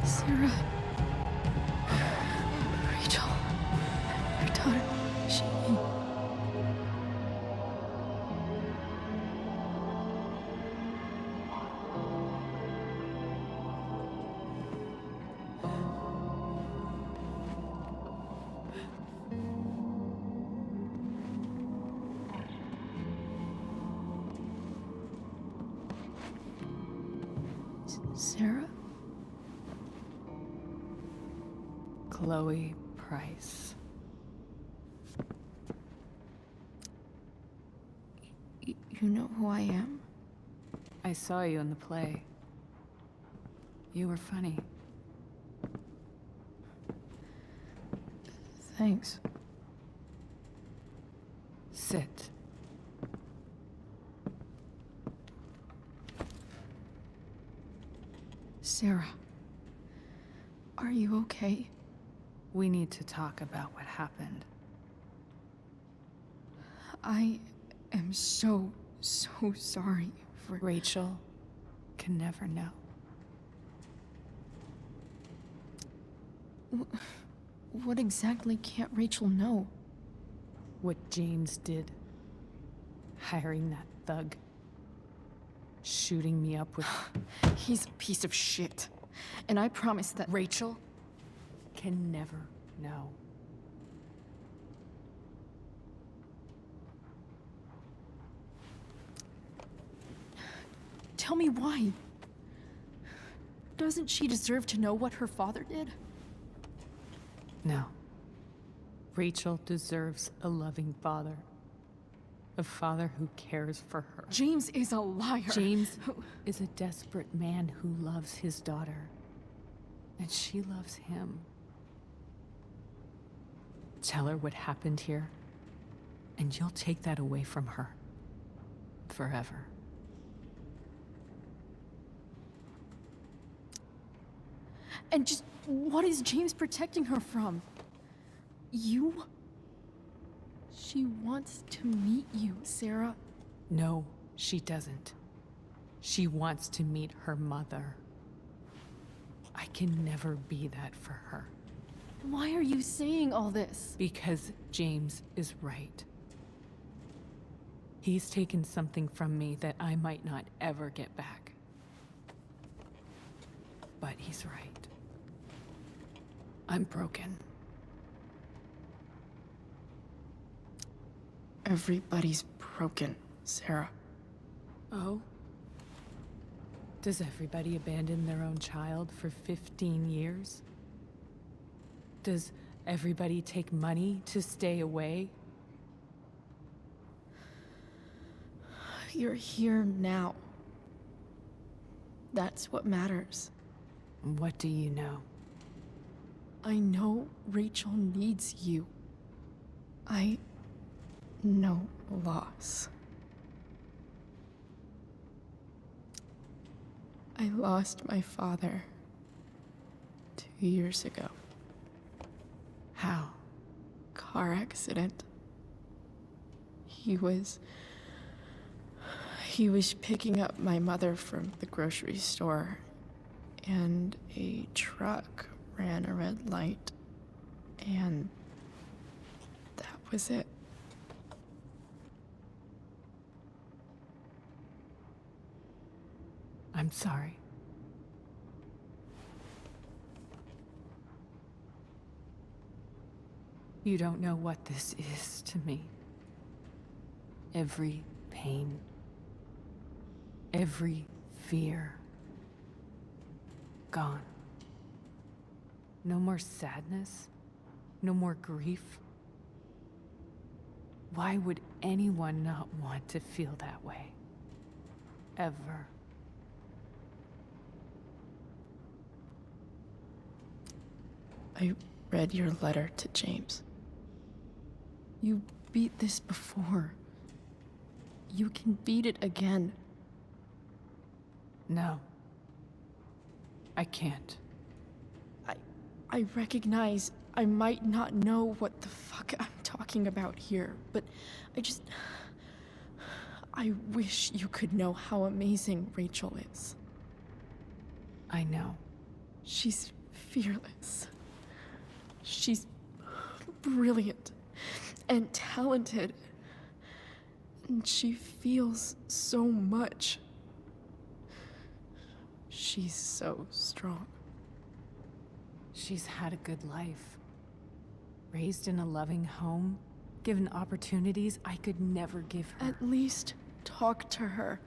Speaker 2: Sarah. Rachel. Her daughter. She... Sarah?
Speaker 3: Chloe Price.
Speaker 2: You know who I am?
Speaker 3: I saw you in the play. You were funny.
Speaker 2: Thanks.
Speaker 3: Sit.
Speaker 2: Sarah. Are you okay?
Speaker 3: We need to talk about what happened.
Speaker 2: I am so sorry for...
Speaker 3: Rachel can never know.
Speaker 2: What exactly can't Rachel know?
Speaker 3: What James did. Hiring that thug. Shooting me up with...
Speaker 2: He's a piece of shit. And I promise that...
Speaker 3: Rachel can never know.
Speaker 2: Tell me why. Doesn't she deserve to know what her father did?
Speaker 3: No. Rachel deserves a loving father. A father who cares for her.
Speaker 2: James is a liar.
Speaker 3: James is a desperate man who loves his daughter. And she loves him. Tell her what happened here, and you'll take that away from her. Forever.
Speaker 2: And just what is James protecting her from? You? She wants to meet you, Sarah.
Speaker 3: No, she doesn't. She wants to meet her mother. I can never be that for her.
Speaker 2: Why are you saying all this?
Speaker 3: Because James is right. He's taken something from me that I might not ever get back. But he's right. I'm broken.
Speaker 2: Everybody's broken, Sarah.
Speaker 3: Oh? Does everybody abandon their own child for 15 years? Does everybody take money to stay away?
Speaker 2: You're here now.
Speaker 3: That's what matters.
Speaker 19: What do you know?
Speaker 3: I know Rachel needs you. I know loss. I lost my father 2 years ago.
Speaker 19: How?
Speaker 3: Car accident. He was picking up my mother from the grocery store, and a truck ran a red light, and that was it.
Speaker 19: I'm sorry. You don't know what this is to me. Every pain, every fear, gone. No more sadness, no more grief. Why would anyone not want to feel that way? Ever.
Speaker 3: I read your letter to James. You beat this before. You can beat it again.
Speaker 19: No. I can't.
Speaker 3: I recognize I might not know what the fuck I'm talking about here, but I wish you could know how amazing Rachel is.
Speaker 19: I know.
Speaker 3: She's fearless. She's brilliant and talented. And she feels so much. She's so strong.
Speaker 19: She's had a good life. Raised in a loving home, given opportunities I could never give her.
Speaker 3: At least talk to her.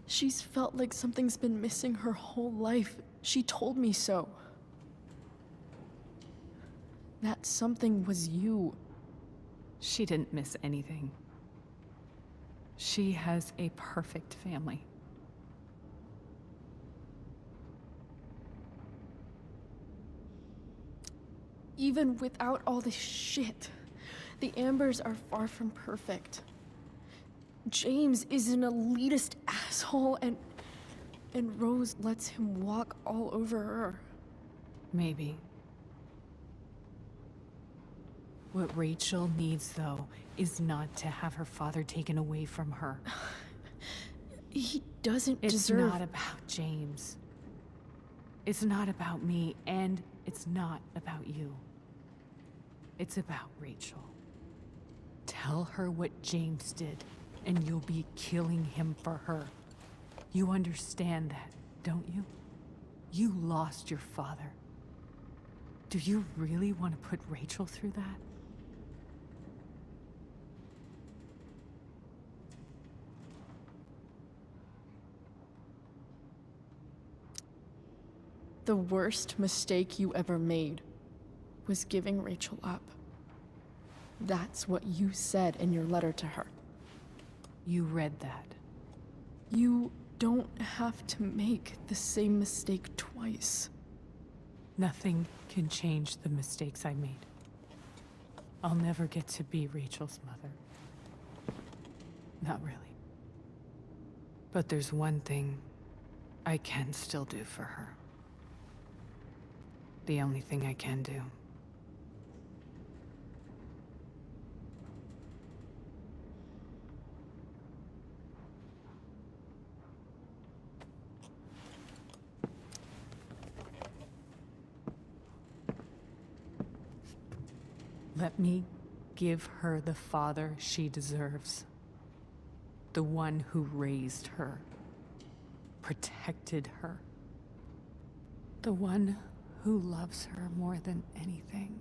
Speaker 3: She's felt like something's been missing her whole life. She told me so. That something was you.
Speaker 19: She didn't miss anything. She has a perfect family.
Speaker 3: Even without all this shit, the Ambers are far from perfect. James is an elitist asshole, and Rose lets him walk all over her.
Speaker 19: Maybe. What Rachel needs, though, is not to have her father taken away from her.
Speaker 3: He doesn't
Speaker 19: It's
Speaker 3: deserve...
Speaker 19: not about James. It's not about me, and it's not about you. It's about Rachel. Tell her what James did, and you'll be killing him for her. You understand that, don't you? You lost your father. Do you really want to put Rachel through that?
Speaker 3: The worst mistake you ever made was giving Rachel up. That's what you said in your letter to her.
Speaker 19: You read that.
Speaker 3: You don't have to make the same mistake twice.
Speaker 19: Nothing can change the mistakes I made. I'll never get to be Rachel's mother. Not really. But there's one thing I can still do for her. The only thing I can do. Let me give her the father she deserves. The one who raised her, protected her. The one who loves her more than anything.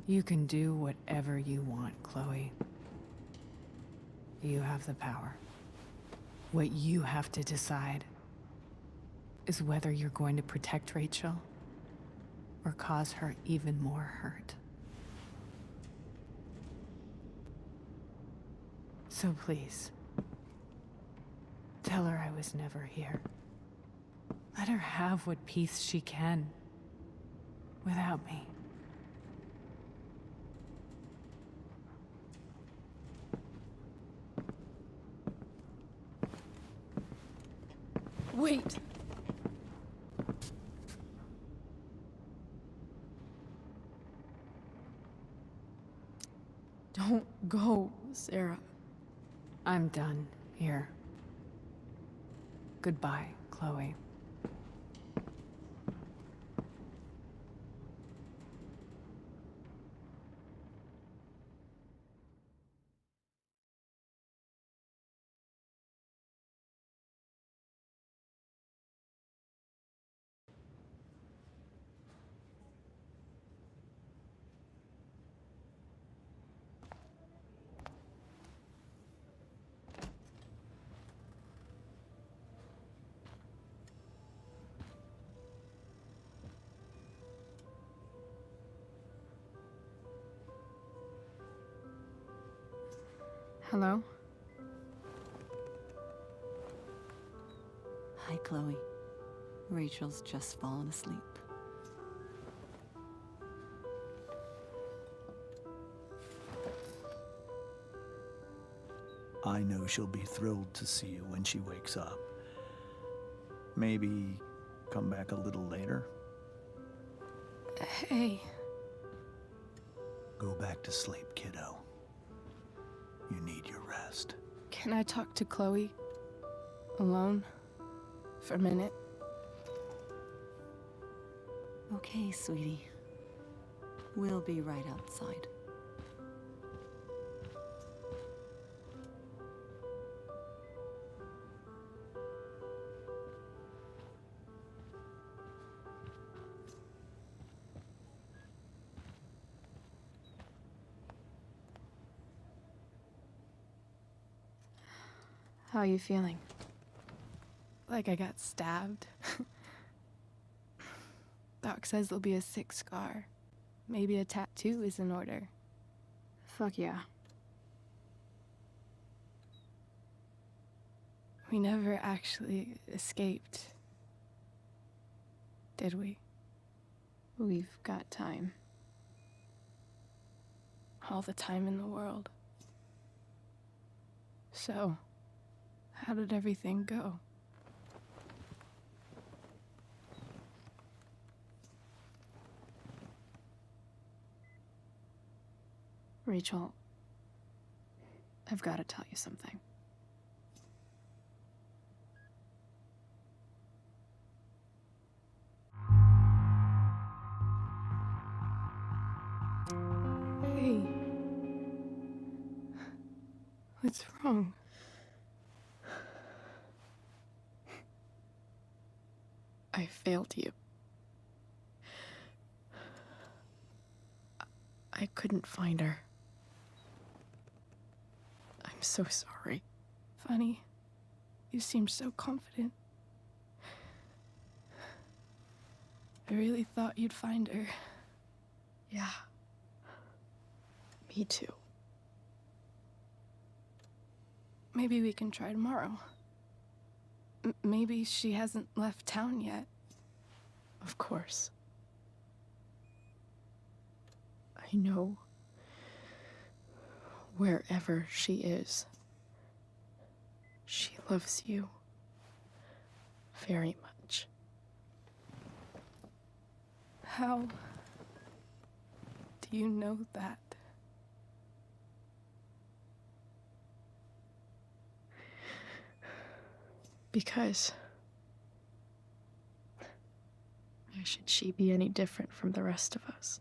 Speaker 20: You can do whatever you want, Chloe. You have the power. What you have to decide is whether you're going to protect Rachel or cause her even more hurt. So please, tell her I was never here. Let her have what peace she can without me.
Speaker 2: Wait!
Speaker 3: Don't go, Sarah.
Speaker 20: I'm done here. Goodbye, Chloe.
Speaker 2: Hello?
Speaker 18: Hi, Chloe. Rachel's just fallen asleep.
Speaker 1: I know she'll be thrilled to see you when she wakes up. Maybe come back a little later?
Speaker 2: Hey.
Speaker 1: Go back to sleep, kiddo. You need your rest.
Speaker 2: Can I talk to Chloe? Alone? For a minute?
Speaker 18: Okay, sweetie. We'll be right outside.
Speaker 2: How are you feeling? Like I got stabbed? Doc says there'll be a sick scar. Maybe a tattoo is in order. Fuck yeah. We never actually escaped, did we? We've got time. All the time in the world. So, how did everything go? Rachel, I've got to tell you something. Hey. What's wrong? I failed you. I couldn't find her. I'm so sorry. Funny. You seem so confident. I really thought you'd find her.
Speaker 3: Yeah. Me too.
Speaker 2: Maybe we can try tomorrow. Maybe she hasn't left town yet.
Speaker 3: Of course. I know wherever she is, she loves you very much.
Speaker 2: How do you know that?
Speaker 3: Because why should she be any different from the rest of us?